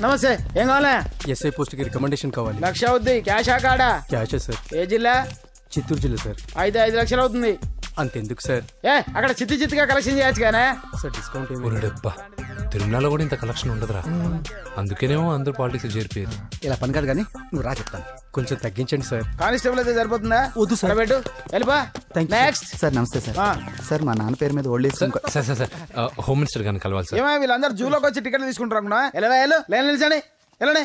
నమస్తే. ఏం కావాలా? ఎస్ఐ పోస్ట్ కి రికమెండేషన్ కావాలి. 1,00,000 అవుద్ది. క్యాషా కాడా? క్యాషే సార్. ఏ జిల్లా? చిత్తూరు జిల్లా సార్. 5 లక్షలు అవుతుంది. అంతెందుకు సార్? అక్కడ చిత్తుగా కలెక్షన్ చేయొచ్చు కానీ సార్ డిస్కౌంట్ తిరుమలలో కూడా ఇంత కలెక్షన్ ఉండదురా. అందుకేనేమో అందరూ పాలిటిక్స్ చేరిపోయారు. ఇలా పని కాదు కానీ నువ్వు రా చెప్తాను. కొంచెం తగ్గించండి సార్. కానిస్టేబుల్ అయితే సరిపోతుందా? వద్దు సార్. పెట్టు వెళ్ళిపా. Next sir. నమస్తే సార్. సార్ మా నాన్న పేరు మీద old age sir sir sir home minister గారిని కలవాలి సార్. ఏమో వీళ్ళందరూ జూలోకి వచ్చి టికెట్లు తీసుకుంటారు. లైన్ నిలిచండి. వెళ్ళండి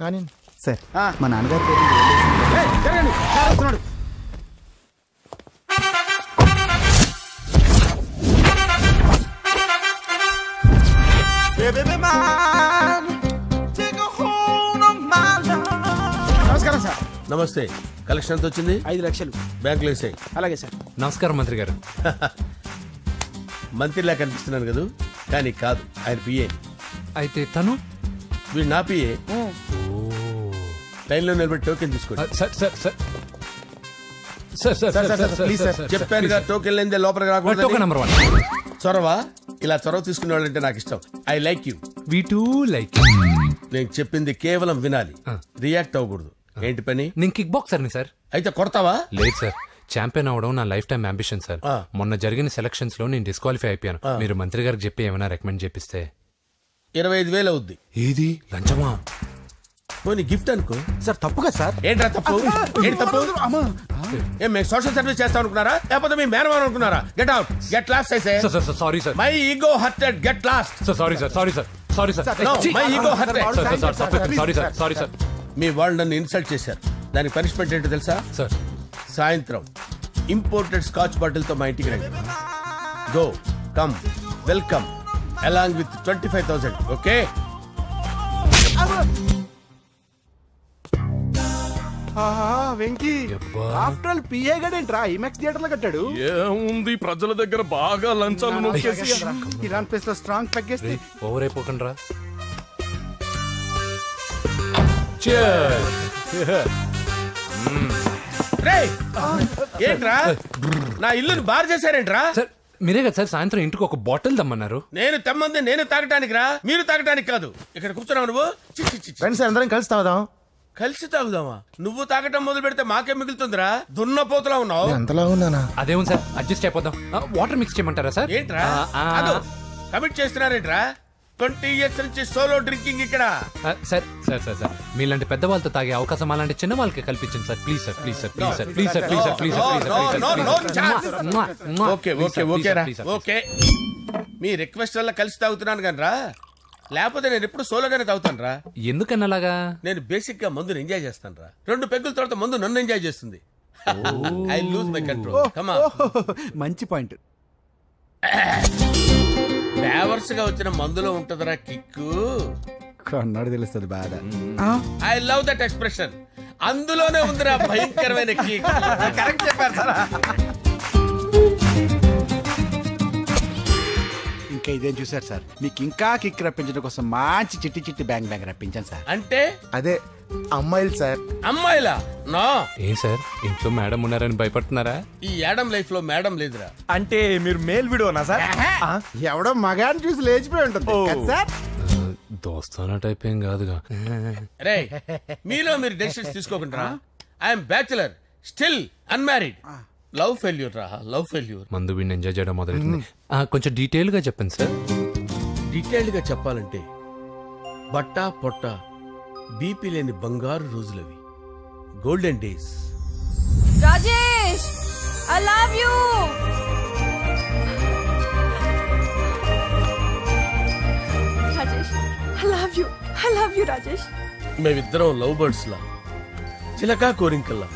కానీ సార్ మా నాన్నగారి పేరు జరగండి. వస్తున్నాడు. నమస్కారం సార్. నమస్తే. కలెక్షన్ ఎంత వచ్చింది? 5 లక్షలు. బ్యాంకులో వేసాయి. అలాగే సార్. నమస్కారం మంత్రి గారు. మంత్రిలా కనిపిస్తున్నాను కదా, కానీ కాదు, ఆయన పిఏ. అయితే తను వీడు నా పిఏ. లైన్లో నిలబెట్టి టోకెన్ తీసుకోండి. సార్ సార్ సార్ చెప్పానుగా, టోకెన్ లేనిదే లోపలికి రాకూడదు. Token number 1. చొరవ. ఇలా చొరవ తీసుకునే వాళ్ళంటే నాకు ఇష్టం. I like you. We two like. నేను చెప్పింది కేవలం వినాలి, రియాక్ట్ అవ్వకూడదు. ఏంటి పని? నేను కిక్ బాక్సర్ని సార్. అయితే కొడతావా? లేదు సార్, ఛాంపియన్ అవడం నా లైఫ్ టైం అంబిషన్ సార్. మొన్న జరిగిన సెలక్షన్స్ లో నేను డిస్క్వాలిఫై అయిపోయాను. మీరు మంత్రి గారికి చెప్పి ఏమైనా రికమెండ్ చేపిస్తే. 25,000 అవుద్ది. ఏది లంచమా? పోనీ గిఫ్ట్ అనుకో. సార్ తప్పుగా సార్. ఏంట్రా తప్పు? ఏంటి తప్పు? ఏం మేము సోషల్ సర్వీస్ చేస్తాం అనుకున్నారా, లేకపోతే మీ మేనమాన్ అనుకున్నారా? Get out, get lost. Sorry sir, my ego hurted, get lost. Sorry sir, sorry sir, sorry sir. My ego hurted. Sorry sir, sorry sir. మీ వాళ్ళు నన్ను ఇన్సల్ట్ చేశారు. దానికి పనిష్మెంట్ ఏంటో తెలుసా? సార్ సాయంత్రం ఇంపోర్టెడ్ స్కాచ్ బాటిల్ తో మా ఇంటికి రండి. Go come welcome along with 25,000. Okay? Venky after all PA గడేంట్రా ఇమెక్స్ థియేటర్ లో కట్టాడు. ఏముంది, ప్రజల దగ్గర బాగా లంచాలు నొక్కేసి ఇరాన్ ప్లేస్ లో స్ట్రాంగ్ తగ్గేస్తే ఓవర్ అయిపోకండి రా. ఏంట్రా నా ఇల్లుని బార్ చేశారేంట్రా? సార్ మీరే కదా సార్ సాయంత్రం ఇంటికి ఒక బాటిల్ దమ్మన్నారు. నేను తెమ్మంది నేను తాగటానికి రా, మీరు తాగటానికి కాదు. ఇక్కడ కూర్చున్నావు నువ్వు. ఫ్రెండ్స్ అందరం కలిసి తాగుదాం. కలిసి తాగుదామా? నువ్వు తాగటం మొదలు పెడితే మాకే మిగులుతుందిరా. దున్నపోతులా ఉన్నావు. ఎంతలా ఉన్నానా? అదేమో సార్, అడ్జస్ట్ అయిపోదాం. వాటర్ మిక్స్ చేయమంటారా సార్? ఏంట్రా కమిట్ చేస్తున్నారేంట్రా? 20 years నుంచి సోలో డ్రింకింగ్ ఇక్కడ. సార్ సార్ సార్ సార్ మీలాంటి పెద్ద వాళ్ళతో తాగే అవకాశం అలాంటి చిన్న వాళ్ళకి కల్పించండి sir. Please sir, please sir, please sir, please sir, please sir, please sir. Okay okay okay రా, ఓకే. మీ రిక్వెస్ట్ వల్ల కలిసి తాగుతున్నాను కానీ రా, లేకపోతే నేను ఎప్పుడు సోలోగానే తాగుతాను రా. ఎందుకన్నా అలాగా? నేను బేసిక్ గా మందుని ఎంజాయ్ చేస్తాను రా. 2 పెగ్గుల తర్వాత మందు నన్ను ఎంజాయ్ చేస్తుంది. I lose my control. Come on. మంచి పాయింట్. ఫ్లేవర్స్ గా వచ్చిన మందులో ఉంటదరా కిక్కు. కన్నాడు తెలుస్తుంది బాధ. I love that expression. అందులోనే ఉందిరా భయంకరమైన కిక్. కరెక్ట్ చెప్పారు సార్. ఇంకా ఇదేం చూసారు సార్, మీకు ఇంకా కిక్ రప్పించడం కోసం మంచి చిట్టి చిట్టి బ్యాంగ్ రప్పించాను సార్. అంటే అదే అమ్మాయిలు సార్. అమ్మాయిలా? నో. ఏం సార్ ఇంట్లో మేడం ఉన్నారని భయపడుతున్నారా? ఈ యాడమ్ లైఫ్ లో మేడం లేదురా. అంటే మీరు మేల్ వీడియోనా సార్? ఎవడో మగాన్ని చూసి లేచిపోయి ఉంటుంది సార్. దోస్తానా టైప్ ఏం కాదుగా. రే మీలో మీరు డెసిషన్స్ తీసుకోకుండా. I'm bachelor, still unmarried. Love failure రా, లవ్ ఫెయిల్యూర్. మందు వీడిని ఎంజాయ్ చేయడం మొదలైంది. కొంచెం డీటెయిల్ గా చెప్పండి సార్. డీటెయిల్డ్ గా చెప్పాలంటే బట్టా పొట్ట బీపీ లేని బంగారు రోజులవి, golden days. Rajesh, I love you. Rajesh, I love you, I love you Rajesh. మేమిద్దరం లవ్ బర్డ్స్ లా, చిలకా కోరింకల్లా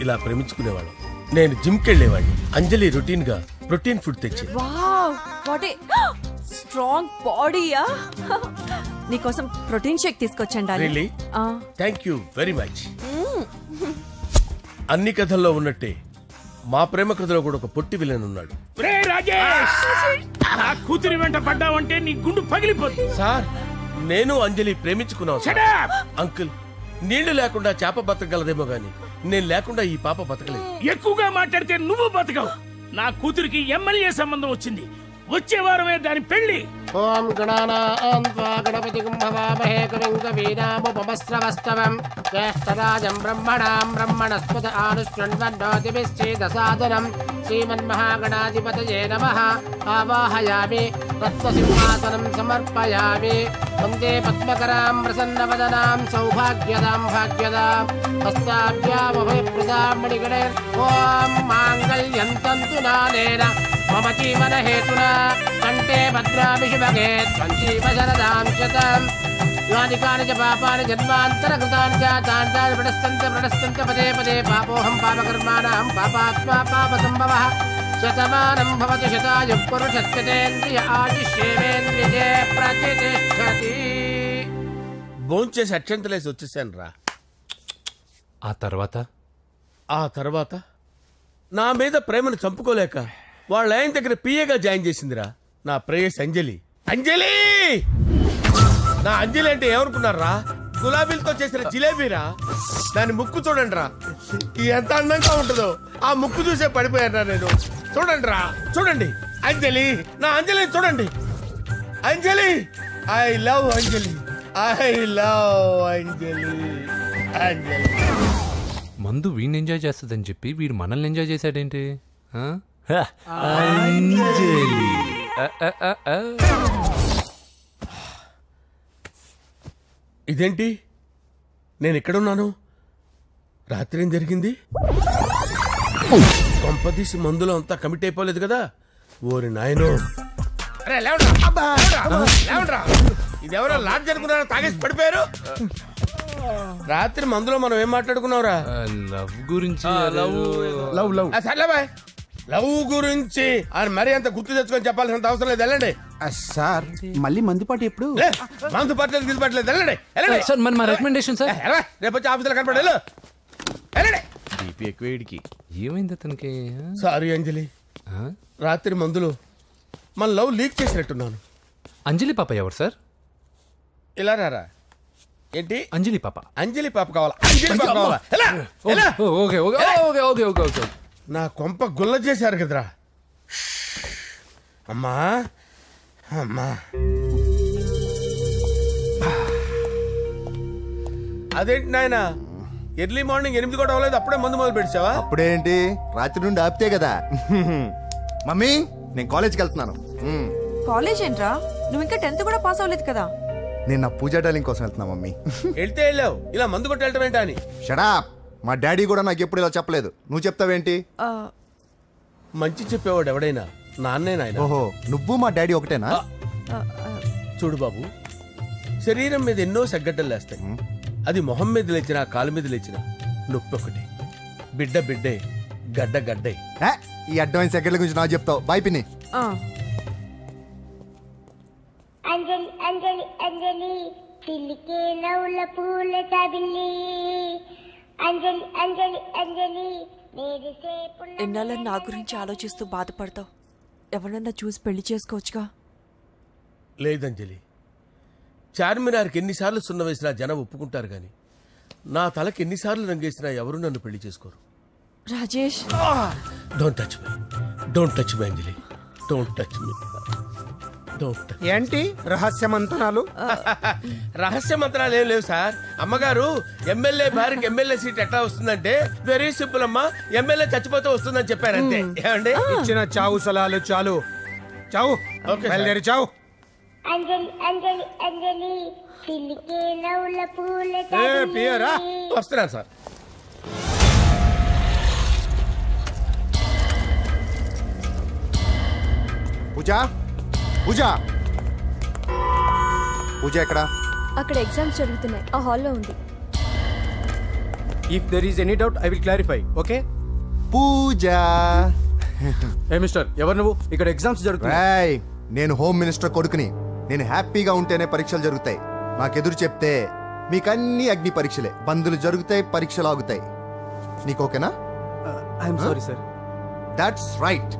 ఇలా ప్రేమించుకునేవాళ్ళం. నేను జిమ్ కెళ్ళేవాడిని. అంజలి రొటీన్ గా ప్రోటీన్ ఫుడ్ తెచ్చి. వావ్, వాట్ ఏ స్ట్రాంగ్ బాడీయా. నీకోసం ప్రోటీన్ షేక్ తీసుకొచ్చండి. Really? Thank you very much. అన్ని కథల్లో ఉన్నట్టే మా ప్రేమ కథలో కూడా ఒక పొట్టి విలన్ ఉన్నాడు. కూతురి వెంట పడ్డావంటే నీ గుండు పగిలిపోతుంది. సార్ నేను అంజలి ప్రేమించుకున్నావు. అంకుల్, నీళ్లు లేకుండా చేప బతకగలదేమో గాని నేను లేకుండా ఈ పాప బతకలేదు. ఎక్కువగా మాట్లాడితే నువ్వు బతకవు. నా కూతురికి ఎమ్మెల్యే సంబంధం వచ్చింది. వచ్చే వారమే దాని పెళ్లి. ఓం గణానాం త్వా గణపతిం భవామహే కవిం కవీనాముపమస్రవస్తవం జ్యేష్ఠరాజం బ్రహ్మణాం బ్రహ్మణస్పద ఆనుష్ణ్వన్నోతిభిశ్చేదసాదనం శ్రీమన్మహాగణాధిపతయే నమః. ఆవాహయామి రత్నసింహాసనం సమర్పయామి. వందే పద్మకరాం ప్రసన్నవదనాం సౌభాగ్యదాం భాగ్యదాం హస్తాభ్యామభయప్రదాం మణిగణైర్. ఓం మాంగళ్యం తంతు నానేన మమ జీవన హేతునా కంటే భద్రామి శుభగే త్వం జీవ శరదాం శతం. యాని కాని చ పాపాని జన్మాంతరకృతాని చాతాని ప్రణశ్యంత పదే పదే పాపోహం పాపకర్మాణం పాపాత్మా పాపసంభవః. శతమానం భవతి శతాయు పురుషస్యతేంద్రియ ఆయుష్యేవేంద్రియే ప్రతిష్టతి. భోంచేసి అక్షంతలేసి వచ్చేసాను రా. ఆ తర్వాత నా మీద ప్రేమను చంపుకోలేక వాళ్ళ ఆయన దగ్గర పిఏగా జాయిన్ చేసిందిరా నా ప్రేయస్ అంజలి. అంజలి నా అంజలి అంటే ఏమనుకున్నారా? గులాబీలతో చేసిన జిలేబీరా. దాని ముక్కు చూడండి రా, ఎంత అందంగా ఉంటుందో. ఆ ముక్కు చూసే పడిపోయారా నేను. చూడండి రా, చూడండి అంజలి, నా అంజలిని చూడండి. Anjali, I love Anjali, I love Anjali. Anjali మందు వీడిని ఎంజాయ్ చేస్తుందని చెప్పి వీడు మనల్ని ఎంజాయ్ చేశాడేంటి? ఇదేంటి, నేను ఎక్కడున్నాను? రాత్రి ఏం జరిగింది? కొంపదీసి మందులో అంతా కమిట్ అయిపోలేదు కదా? ఓరి నాయనో, ఇదెవరో లాడ్జ్ అనుకున్నారో తాగేసి పడిపోయారు. రాత్రి మందులో మనం ఏం మాట్లాడుకున్నావురా? లవ్ గురించి. సర్లేబాయ్, లవ్ గురించి అని మరీ అంత గుర్తు తెచ్చుకొని చెప్పాల్సినంత అవసరం లేదు. వెళ్ళండి సార్. మళ్ళీ మందుపాటి ఎప్పుడు? మందు పట్టలేదు గిల్లు పట్టలేదు. వెళ్ళండి సార్. మరి మా రికమెండేషన్ సార్. రేపు వచ్చి ఆఫీసులో కనపడి వెళ్ళండి. ఎక్కువేడికి ఏమైంది అతనికి? సారీ అంజలి, రాత్రి మందులో మన లవ్ లీక్ చేసినట్టున్నాను. అంజలి పాప ఎవరు సార్? ఇలా రారా. ఏంటి అంజలి పాప? అంజలి పాప కావాలా? అంజలి పాప కావాలా? Okay okay okay okay okay okay. నా కొంప గుల్ల చేశారు కదరా. అమ్మా అమ్మా, అదేంటి నాయన, ఎర్లీ మార్నింగ్ 8 కూడా అవ్వలేదు, అప్పుడే మందు మొదలు పెడిచావా? అప్పుడేంటి, రాత్రి నుండి ఆపితే కదా. మమ్మీ, నేను కాలేజ్కి వెళ్తున్నాను. కాలేజ్ ఏంట్రా? నువ్వు ఇంకా 10th కూడా పాస్ అవ్వలేదు కదా. నేను నా పూజా డాలింగ్ కోసం వెళ్తున్నా మమ్మీ. వెళ్తే వెళ్ళావు, ఇలా మందు కొట్టి వెళ్ళటం ఏంటా అని. షడాప్. మా డాడీ కూడా నాకు ఎప్పుడు ఇలా చెప్పలేదు. నువ్వు చెప్తావేంటి? మంచి చెప్పేవాడు ఎవడైనా నాన్నే నాయన. ఓహో, నువ్వు మా డాడీ ఒకటేనా? చూడు బాబు, శరీరం మీద ఎన్నో సగ్గడ్డలు లేస్తాయి. అది మొహం మీద లేచినా కాలు మీద లేచినా నొప్పి ఒకటి. బిడ్డ బిడ్డే, గడ్డ గడ్డే. ఈ అడ్వాన్స్ సెకండ్ల గురించి నాకు చెప్తావు. బాయ్ పిన్ని. అంజలి అంజలి అంజలి పిల్లికే నవ్వుల పూల తబిల్లి. అంజలి అంజలి అంజలి ఎన్నాళ్ళ నా గురించి ఆలోచిస్తూ బాధపడతావు. ఎవరన్నా చూసి పెళ్లి చేసుకోవచ్చుగా. లేదంజలి, చార్మినార్కి ఎన్నిసార్లు సున్న వేసినా జనం ఒప్పుకుంటారు గాని నా తలకి ఎన్నిసార్లు రంగేసినా ఎవరు నన్ను పెళ్లి చేసుకోరు. Rajesh, don't touch me, don't touch me Anjali, don't touch me. ఏంటి రహస్య మంత్రాలు? రహస్య మంత్రాలు ఏం లేవు సార్. అమ్మగారు, ఎమ్మెల్యే భార్యకి ఎమ్మెల్యే సీట్ ఎట్లా వస్తుందంటే వెరీ సింపుల్ అమ్మా, ఎమ్మెల్యే చచ్చిపోతే వస్తుందని చెప్పారంతే. ఏమండి, ఇచ్చిన చావు సలాలు చాలు. చావు, బయలుదేరి చావు. అంజలి అంజలి అంజలి పిల్లికే నవ్వుల పూల తబిల్లి. వస్తున్నాను సార్. పూజ, పూజ, పూజ ఎక్కడ? అక్కడ ఎగ్జామ్స్ జరుగుతున్నాయి, ఆ హాల్లో ఉంది. If there is any doubt I will clarify. Okay Pooja. ఏ మిస్టర్, ఎవరు నువ్వు? ఇక్కడ ఎగ్జామ్స్ జరుగుతున్నాయి. నేను హోమ్ మినిస్టర్ కొడుకుని. నేను హ్యాపీగా ఉంటేనే పరీక్షలు జరుగుతాయి. నాకెదురు చెప్తే మీకన్నీ అగ్ని పరీక్షలే. బందులు జరుగుతాయి, పరీక్షలు ఆగుతాయి. నీకు ఓకేనా? I'm sorry sir. That's right.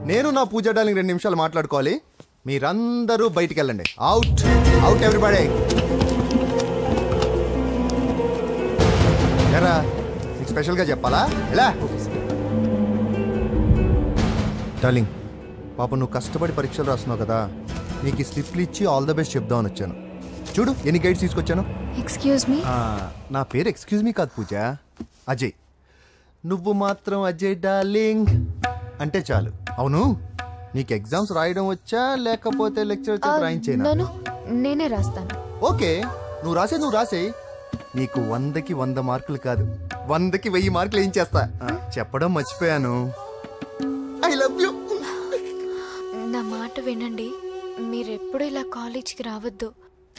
నేను నా పూజ డార్లింగ్ 2 నిమిషాలు మాట్లాడుకోవాలి. మీరందరూ బయటికి వెళ్ళండి. Out, out everybody. ఎరా, నీకు స్పెషల్గా చెప్పాలా? ఎలా డార్లింగ్, పాప నువ్వు కష్టపడి పరీక్షలు రాస్తున్నావు కదా, నీకు ఈ స్లిప్లు ఇచ్చి ఆల్ ద బెస్ట్ చెప్దామని వచ్చాను. చూడు ఎన్ని గైడ్స్ తీసుకొచ్చాను. Excuse me. నా పేరు ఎక్స్క్యూజ్ మీ కాదు పూజ, అజయ్. నువ్వు మాత్రం అజయ్ డార్లింగ్ అంటే చాలు. అవును, నీకు ఎగ్జామ్స్ రాయడం వచ్చా లేకపోతే లెక్చర్ రాయించేనా? నేనే రాస్తాను. ఓకే, నువ్వు రాసే. నీకు 100కి 100 మార్కులు కాదు, 100కి 1000 మార్కులు ఏం చేస్తా. చెప్పడం మర్చిపోయాను, ఐ లవ్ యూ. నా మాట వినండి, మీరెప్పుడు ఇలా కాలేజ్కి రావద్దు.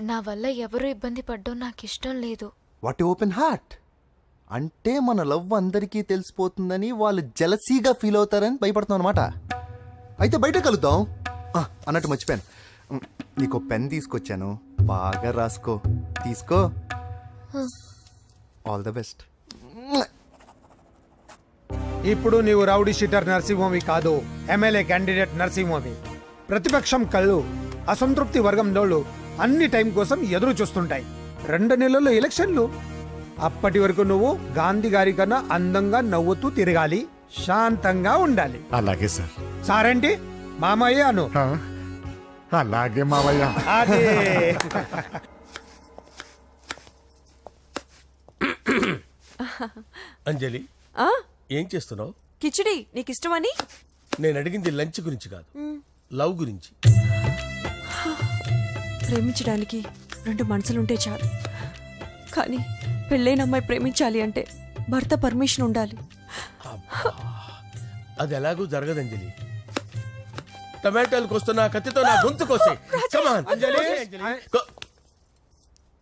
నా వల్ల ఎవరు ఇబ్బంది పడ్డం నాకు ఇష్టం లేదు. వాట్ ఓపెన్ హార్ట్ అంటే మన లవ్ అందరికీ తెలిసిపోతుందని వాళ్ళు జలసీగా ఫీల్ అవుతారని భయపడుతున్నాం అనమాట. అయితే బయట కలుద్దాం. అన్నట్టు మర్చిపోయాను, నీకు పెన్ తీసుకొచ్చాను, బాగా రాసుకో. తీసుకో. All the best. ఇప్పుడు నీవు రౌడీ షీటర్ నరసింహమి కాదు, ఎమ్మెల్యే క్యాండిడేట్ నరసింహమి. ప్రతిపక్షం కళ్ళు అసంతృప్తి వర్గంలోళ్ళు అన్ని టైం కోసం ఎదురు చూస్తుంటాయి. 2 నెలల్లో ఎలక్షన్లు. అప్పటి వరకు నువ్వు గాంధీ గారి కన్నా అందంగా నవ్వుతూ తిరగాలి, శాంతంగా ఉండాలి. అలాగే సార్. సారేంటి మామయ్య అను. అలాగే మామయ్య. అదే. అంజలి, ఏం చేస్తున్నావు? కిచిడి నీకు ఇష్టమని. నేను అడిగింది లంచ్ గురించి కాదు, లవ్ గురించి. ప్రేమించడానికి 2 మనసులుంటే చాలు, కానీ పెళ్ళైన అమ్మాయి ప్రేమించాలి అంటే భర్త పర్మిషన్ ఉండాలి. అది ఎలాగూ జరగదు అంజలి. టమాటాలకు వస్తున్న కత్తితో నా గొంతు కోసే.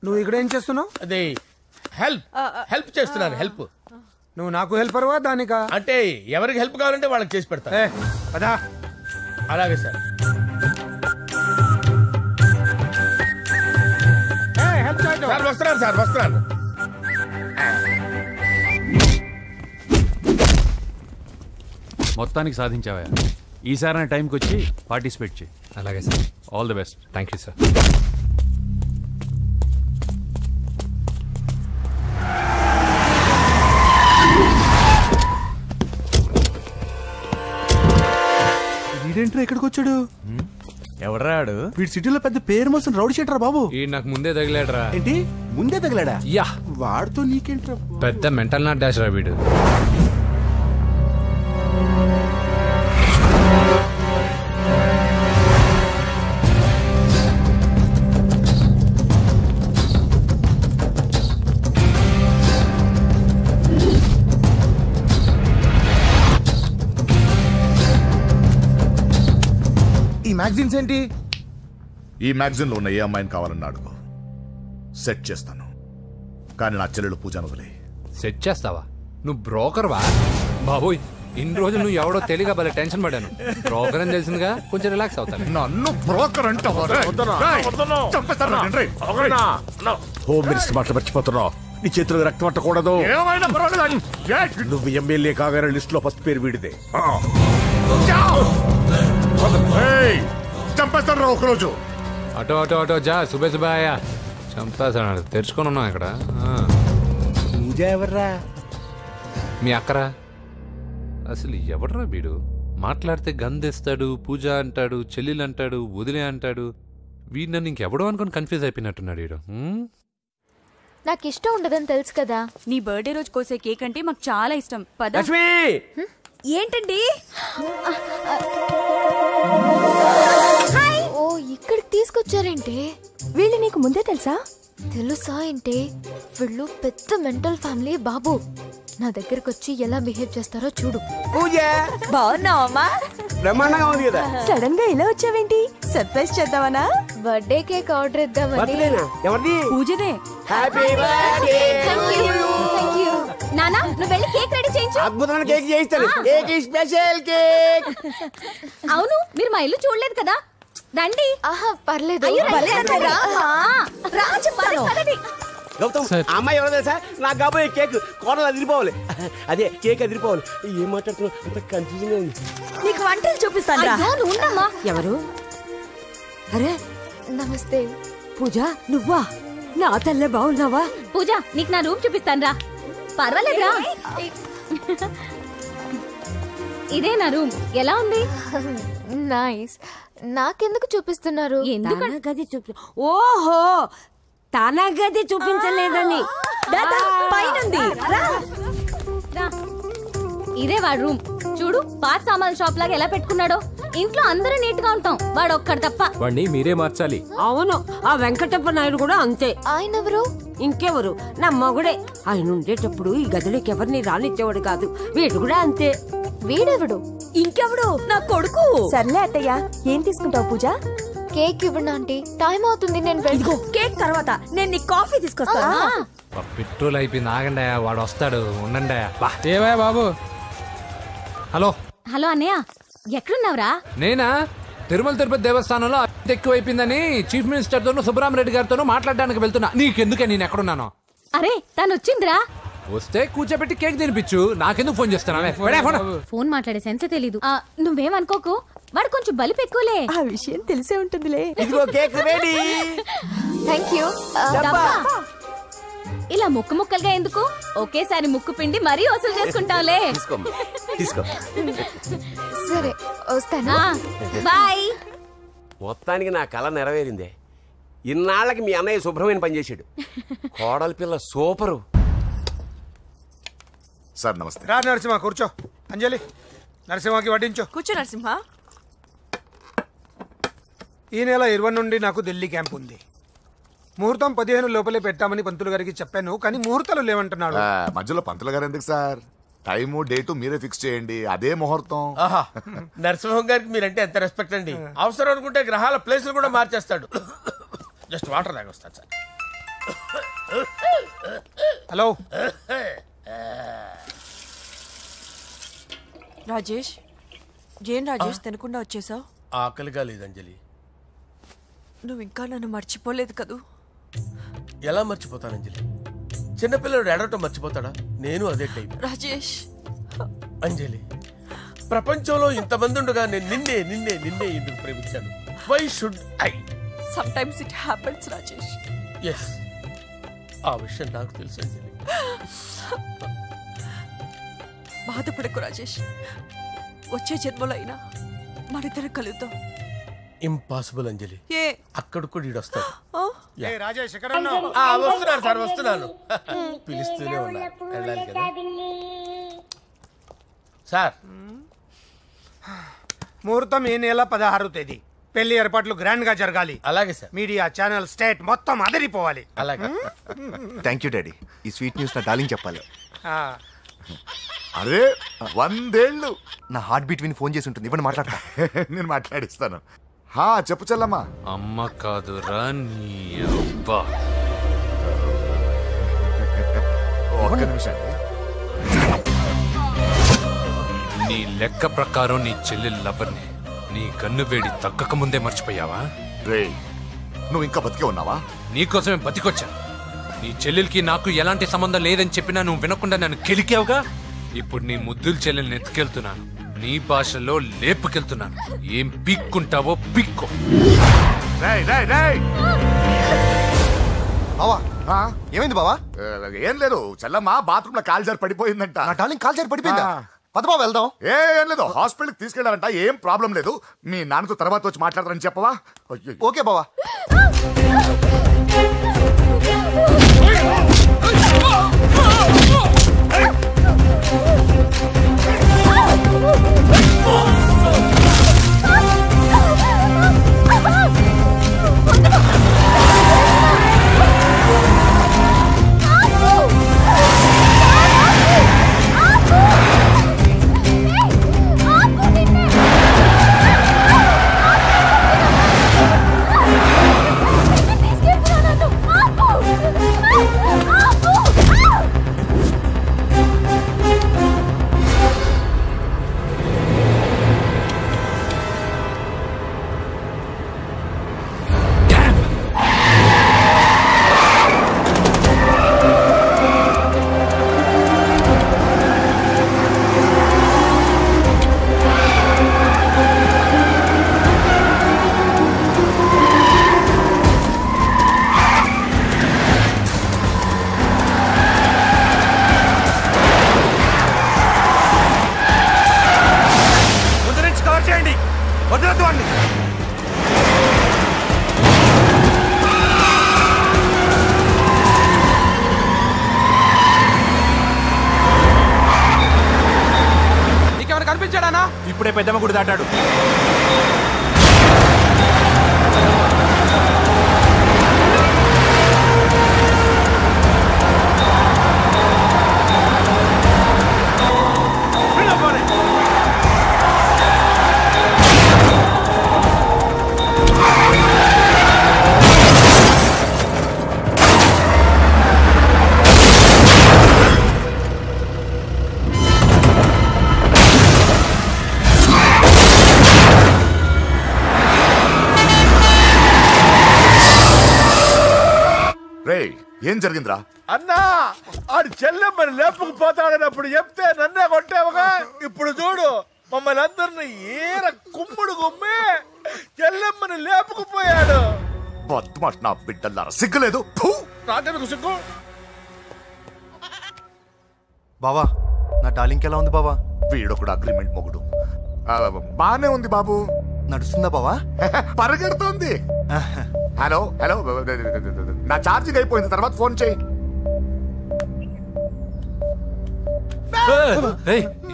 నువ్వు ఇక్కడ ఏం చేస్తున్నావు? అదే హెల్ప్ చేస్తున్నాను. హెల్ప్. నువ్వు నాకు హెల్పర్వా దానికా? అంటే ఎవరికి హెల్ప్ కావాలంటే వాళ్ళకి చేసి పెడతా. పదా. అలాగే సార్. వస్తున్నాను. మొత్తానికి సాధించావా? ఈసారి టైంకి వచ్చి పార్టిసిపేట్ చేయి. అలాగే sir. All the best. Thank you sir. వీడేంట్రా ఎక్కడికి వచ్చాడు? ఎవడరాడు? వీడి సిటీలో పెద్ద పేరు మోసం రౌడీ షీటరా బాబు. ఈ నాకు ముందే తగిలాడరా. ఏంటి ముందే తగిలాడా? యా, వాడితో నీకేంట్రా? పెద్ద మెంటల్ నాట్ డాష్ రా వీడు. ఈ మ్యాగజైన్స్ ఏంటి? ఈ మ్యాగజైన్ లో ఉన్న ఏ అమ్మాయిని కావాలన్నా అడుగు, సెట్ చేస్తాను. కానీ నా చెల్లెలు పూజను వదిలే. సెట్ చేస్తావా? నువ్వు బ్రోకర్ వా? బాబోయ్, ఇన్ని రోజులు నువ్వు ఎవడో తెలియక భలే టెన్షన్ పడ్డాను. బ్రోకర్ అని తెలిసిందిగా కొంచెం రిలాక్స్ అవుతాను. నన్ను బ్రోకర్ అంటే హోమ్ మినిస్టర్ మాటలు మర్చిపోతున్నావు. నీ చేతులకు రక్తం పట్టకూడదు. నువ్వు ఎమ్మెల్యే కాగానే లిస్ట్ లో ఫస్ట్ పేరు వీడిదే. చంపేస్తాను ఒకరోజు. అటో అటో అటో జా. సుబే సుబాయా చంపేస్తాడు. తెరుచుకొని ఉన్నాం ఇక్కడ. పూజ ఎవర్రా? మీ అక్కరా? అసలు ఎవడరా వీడు? మాట్లాడితే గంధేస్తాడు, పూజ అంటాడు, చెల్లెలు అంటాడు, వదిలే అంటాడు. వీడు నన్ను ఇంకెవడో అనుకుని కన్ఫ్యూజ్ అయిపోయినట్టున్నాడు వీడు. నాకు ఇష్టం ఉండదని తెలుసు కదా. నీ బర్త్డే రోజు కోసే కేక్ అంటే మాకు చాలా ఇష్టం. పద. ఏంటండి? ఓ, ఇక్కడికి తీసుకొచ్చారేంటి? వీళ్ళు నీకు ముందే తెలుసా? తెలుసా ఏంటి? వీళ్ళు పెద్ద మెంటల్ ఫ్యామిలీ బాబు. నా దగ్గరకు వచ్చి ఎలా బిహేవ్ చేస్తారో చూడు. పూజ, బాగున్నావమ్మా? బ్రహ్మాండంగా ఉంది కదా. సడన్ గా ఇలా వచ్చావేంటి? సర్ప్రైజ్ చేద్దామనా? బర్త్డే కేక్ ఆర్డర్ ఇద్దామని. ఎవరిది? పూజదే. Happy birthday. Thank you. నానా, నువ్వు వెళ్ళి కేక్ రెడీ చేయించు. అద్భుతమైన కేక్ చేయిస్తాను. Cake special cake. అవును, మీరు మా ఇల్లు చూడలేదు కదా. రండి. ఆహా, పర్లేదు. గౌతమ్, అమ్మాయి ఎవరో తెలుసా? నాకు కాబోయే కేక్ కోడలు అదిరిపోవాలి. అదే కేక్ అదిరిపోవాలి. ఏం మాట్లాడుతున్నావు? అంత కన్ఫ్యూజన్ ఉంది. నీకు వంటలు చూపిస్తాను. ఎవరు? అరే నమస్తే. పూజ, నువ్వా? నా తల్లే బాగున్నావా? పూజ, నీకు నా రూమ్ చూపిస్తాను రా. పర్వాలేదురా. ఇదే నా రూమ్. ఎలా ఉంది? నైస్. నాకెందుకు చూపిస్తున్నారు? ఎందుకంటే గది చూపి. ఓహో, తన గది చూపించలేదని. పైనుంది. ఇదే వాడు రూమ్. చూడు, పాత సామాన్ షాప్ లాగా ఎలా పెట్టుకున్నాడో. ఇంట్లో అందరూ నీట్ గా ఉంటాం, వాడు ఒక్కడు తప్ప. వాడిని మీరే మార్చాలి. అవును, ఆ వెంకటప్ప నాయుడు కూడా అంతే. ఆయన ఎవరు? ఇంకెవరు, నా మగుడే. ఆయన ఉండేటప్పుడు ఈ గదిలోకి ఎవరిని రానిచ్చేవాడు కాదు. వీడు కూడా అంతే. వీడెవడు? ఇంకెవడు? నా కొడుకు. సర్లే అత్తయ్య, ఏం తీసుకుంటావు పూజ? కేక్ ఇవ్వండి ఆంటీ, టైం అవుతుంది. నేను ఇదిగో కేక్ తర్వాత నేను నీ కాఫీ తీసుకొస్తాను. పెట్రోల్ అయిపోయింది, ఆగండి, వాడు వస్తాడు, ఉండండి. ఏవా బాబు? హలో హలో అన్నయ్య, ఎక్కడున్నావురా? నేనా తిరుమల తిరుపతి దేవస్థానంలో ఎక్కువైపోయిందని చీఫ్ మినిస్టర్ తోనూ సుబ్బరామరెడ్డి గారితోనూ మాట్లాడడానికి వెళ్తున్నా. నీకెందుకే నేను ఎక్కడున్నాను? అరే, తను వచ్చిందిరా. వస్తే కూర్చోబెట్టి కేక్ తినిపించు, నాకెందుకు ఫోన్ చేస్తాను? ఫోన్ మాట్లాడే సెన్సే తెలీదు. నువ్వేమనుకోకు, వాడు కొంచెం బలిపు ఎక్కువలే. ఆ విషయం తెలిసే ఉంటుందిలే. ఇదిగో కేక్ రెడీ. Thank you. ఇలా ముక్కు ముక్కలుగా ఎందుకు? ఒకేసారి ముక్కు పిండి మరీ వసూలు చేసుకుంటావులే. తీసుకో. సరే, వస్తాను. బాయ్. మొత్తానికి నా కళ నెరవేరిందే. ఇన్నాళ్ళకి మీ అన్నయ్య శుభ్రమైన పనిచేశాడు. కోడలి పిల్ల సూపరు. సార్ నమస్తే. రా నరసింహ, కూర్చో. అంజలి, నరసింహకి వడ్డించు. కూర్చో నరసింహ. ఈ నెల 20 నుండి నాకు ఢిల్లీ క్యాంప్ ఉంది. ముహూర్తం 15 లోపలే పెట్టామని పంతులు గారికి చెప్పాను, కానీ ముహూర్తాలు లేవంటున్నాడు. మధ్యలో పంతులు గారు ఎందుకు సార్? టైము డేటు మీరే ఫిక్స్ చేయండి, అదే ముహూర్తం. నరసింహం గారికి మీరంటే ఎంత రెస్పెక్ట్ అండి. అవసరం అనుకుంటే గ్రహాల ప్లేసులు కూడా మార్చేస్తాడు. జస్ట్ వాటర్ తాగొస్తాను సార్. హలో రాజేష్, ఏం రాజేష్ తినకుండా వచ్చేసావు? ఆకలిగా లేదు అంజలి. నువ్వు ఇంకా నన్ను మర్చిపోలేదు కదూ? ఎలా మర్చిపోతాను అంజలి? చిన్నపిల్లడు ఏడవటం మర్చిపోతాడా? నేను అదే టైప్. రాజేష్, అంజలి, ప్రపంచంలో ఇంతమంది ఉండగా నేను నిన్నే నిన్నే నిన్నే ఎందుకు ప్రేమించాను? Why should I? Sometimes it happens Rajesh. Yes, ఆ విషయం నాకు తెలుసు అంజలి. బాధపడకు రాజేష్, వచ్చే జన్మలో అయినా మనిద్దరం కలుద్దాం. ఇంపాసిబుల్ అంజలి. అక్కడ కూడా ఈడొస్తాడు. రాజేష్ వస్తున్నాను సార్, వస్తున్నాను. పిలుస్తూనే ఉన్నారు, వెళ్ళాలి కదా సార్. ముహూర్తం ఈ నెల 16వ తేదీ. పెళ్లి ఏర్పాట్లు గ్రాండ్ గా జరగాలి. అలాగే సార్. మీడియా ఛానల్ స్టేట్ మొత్తం అదిరిపోవాలి. అలాగే. Thank you daddy. ఈ స్వీట్ న్యూస్ నా డార్లింగ్ చెప్పాలి. అరే 100 ఏళ్ళు. నా హార్ట్ బీట్ విని ఫోన్ చేసి ఉంటుంది, ఇవ్వండి మాట్లాడతా. నేను మాట్లాడిస్తాను. చెప్పు చెల్లమ్మా. అమ్మ కాదురా నీ అబ్బా. ఒక్క నిమిషం. నీ లెక్క ప్రకారం నీ చెల్లెలు లవర్ని నీ గన్ను వేడి తగ్గక ముందే మర్చిపోయావా? రే, నువ్వు ఇంకా బతికే ఉన్నావా? నీకోసమే బతికొచ్చా. నీ చెల్లెలకి నాకు ఎలాంటి సంబంధం లేదని చెప్పినా నువ్వు వినకుండా నన్ను కెలికావుగా. ఇప్పుడు నీ ముద్దుల చెల్లెల్ని ఎత్తుకెళ్తున్నాను, నీ భాషలో లేపుకెళ్తున్నాను. ఏం పిక్కుంటావో పిక్కో. బావా, ఏమైంది బావా? ఏం లేదు, చెల్లమ్మ బాత్రూమ్ లో కాలు జారి పడిపోయిందంట. నా డార్లింగ్ కాల్ జారి పడిపోయిందా? పద బావ వెళ్దాం. ఏం లేదు, హాస్పిటల్కి తీసుకెళ్ళారంట. ఏం ప్రాబ్లం లేదు. మీ నాన్నతో తర్వాత వచ్చి మాట్లాడతారని చెప్పవా? ఓకే బావా. ఇప్పుడే పెద్దమ్మ గుడి దాటాడు. ఏం జరిగిందిరా? అన్నా ఆడు చెల్లెమ్మని లేపుకుపోతాడన్నప్పుడు చెప్తే నన్నే కొట్టావుగా. ఇప్పుడు చూడు మమ్మల్ని అందరిని ఏర కుమ్ముడు గుమ్మి చెల్లెమ్మని లేపుకుపోయాడు. బద్మాష్ నా బిడ్డల్లారా, సిగ్గులేదు? నాకెందుకు సిగ్గు? బావా నా డార్లింగ్ ఎలా ఉంది బావా? వీడొకడు అగ్రిమెంట్ మొగుడు. బానే ఉంది బాబు. నడుస్తుందా బావా? పరిగెడుతోంది. హలో హలో, నా ఛార్జింగ్ అయిపోయింది, తర్వాత ఫోన్ చేయి.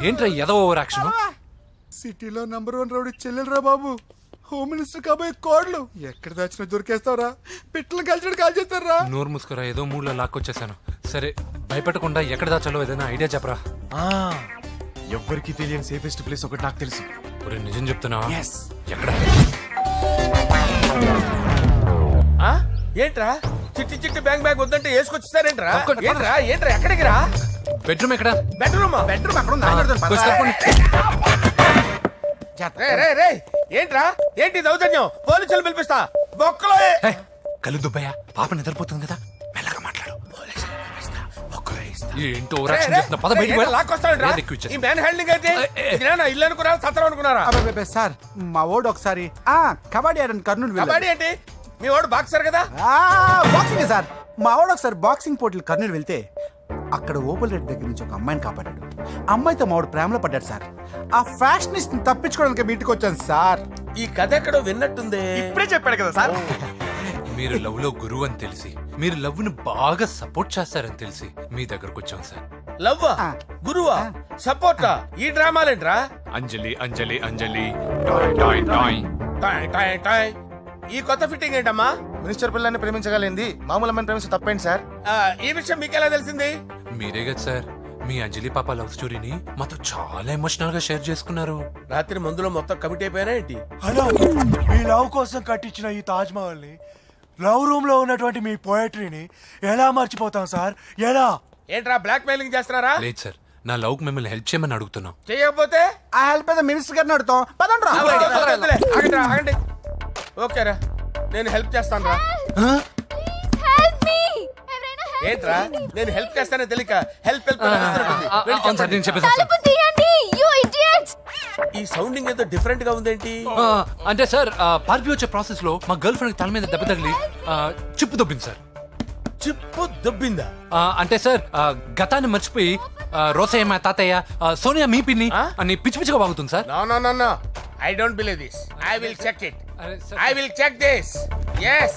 ఏంట్రా ఏదో ఓవర్ యాక్షన్? సిటీలో నంబర్ 1 రౌడీ చెల్లెలరా బాబు. హోమ్ మినిస్టర్ కాబోయే కోడ్లు ఎక్కడ దాచిన దొరికేస్తావరా? పిట్టలు కలిసి కాల్ చేస్తారా? నోరు మూసుకురా, ఏదో మూడ్లో లాక్కొచ్చేసాను. సరే భయపెట్టకుండా ఎక్కడ దాచాలో ఏదైనా ఐడియా చెప్పరా. ఎవ్వరికి తెలియని సేఫెస్ట్ ప్లేస్ ఒకటి నాకు తెలుసు. నిజం చెప్తున్నా? ఎక్కడ? ఏంట్రా చిట్టి చిట్టి బ్యాంగ్ బ్యాగ్ వద్దంటే వేసుకొచ్చేసారేంట్రా? ఏంట్రా ఏంట్రా ఎక్కడికి రా? బెడ్రూమ్ ఎక్కడ? బెడ్రూమ్ ఏంట్రా ఏంటి దౌర్జన్యం? పోలీసులు పిలిపిస్తా. బొక్కలో కళ్ళు దుబ్బయ్యా, పాప నిద్రపోతుంది కదా, మెల్లగా మాట్లాడు. ఏంటో ఓవర్ యాక్షన్ చేస్తున్నా, పద బయటికి వెళ్ళు. లాక్కొస్తాడు ఈ మ్యాన్ హ్యాండింగ్ అయితే. ఇల్లు అనుకున్నారా సత్రం అనుకున్నారా? సార్ మా ఓడు ఒకసారి కబడ్డీ ఆడని కర్నూలు. కబడ్డీ ఏంటి? మీ వాడు బాక్సర్ కదా? Boxing sir. మా వాడు ఒకసారి బాక్సింగ్ పోటీలు కర్నూలు వెళ్తే అక్కడ ఓపెల్ రెడ్డి దగ్గర నుంచి ఒక అమ్మాయిని కాపాడాడు. అమ్మాయితో మా వాడు ప్రేమలో పడ్డాడు సార్. ఆ ఫ్యాషనిస్ట్ తప్పించుకోవడానికి మీ ఇంటికి వచ్చాను సార్. ఈ కథ ఎక్కడో విన్నట్టుంది. ఇప్పుడే చెప్పాడు కదా సార్. మీరు లవ్ లో గురువు అని తెలిసి, మీరు లవ్ ను బాగా సపోర్ట్ చేస్తారని తెలిసి మీ దగ్గరకు వచ్చాం సార్. లవ్వా గురువా సపోర్టా? ఈ డ్రామాలేంట్రా? Anjali Anjali Anjali toy toy toy toy toy toy. ఈ కొత్త ఫిట్టింగ్ ఏంటమ్మా? మినిస్టర్ పిల్లని ప్రేమించగలిగింది మామూలు అమ్మని ప్రేమించి తప్పేంటి సార్? ఈ విషయం మీకెలా తెలిసింది? మీరే కదా సార్ మీ అంజలి పాప లవ్ స్టోరీని మాతో చాలా ఎమోషనల్ గా షేర్ చేసుకున్నారు. రాత్రి మందులో మొత్తం కమిట్ అయిపోయినా ఏంటి? హలో, మీ లవ్ కోసం కట్టించిన ఈ తాజ్ మహల్ ని, లవ్ రూమ్ లో ఉన్నటువంటి మీ పోయట్రీని ఎలా మర్చిపోతాం సార్? ఎలా? ఏంట్రా బ్లాక్ మెయిలింగ్ చేస్తున్నారా? లేదు సార్, నా లవ్ కు మిమ్మల్ని హెల్ప్ చేయమని అడుగుతున్నాం. చేయకపోతే ఆ హెల్ప్ అయితే మినిస్టర్ గారిని అడుగుతాం. పదండి. ఆగండి. ఓకేరా, నేను హెల్ప్ చేస్తాను రా. ఏంట్రా నేను హెల్ప్ చేస్తానే తెలియక హెల్ప్ ఈ సౌండింగ్ ఏదో డిఫరెంట్ గా ఉందేంటి? అంటే సార్ పార్టీ వచ్చే ప్రాసెస్ లో మా గర్ల్ ఫ్రెండ్ తల మీద దెబ్బ తగిలి చిప్పు దొబ్బింది సార్. చిప్పు దొబ్బిందా? అంటే సార్ గతాన్ని మర్చిపోయి రోసయ్య మా తాతయ్య, సోనియా మీ పిన్ని అని పిచ్చి పిచ్చిగా వాగుతుంది sir. No I don't believe this. I will check it. I will check this. yes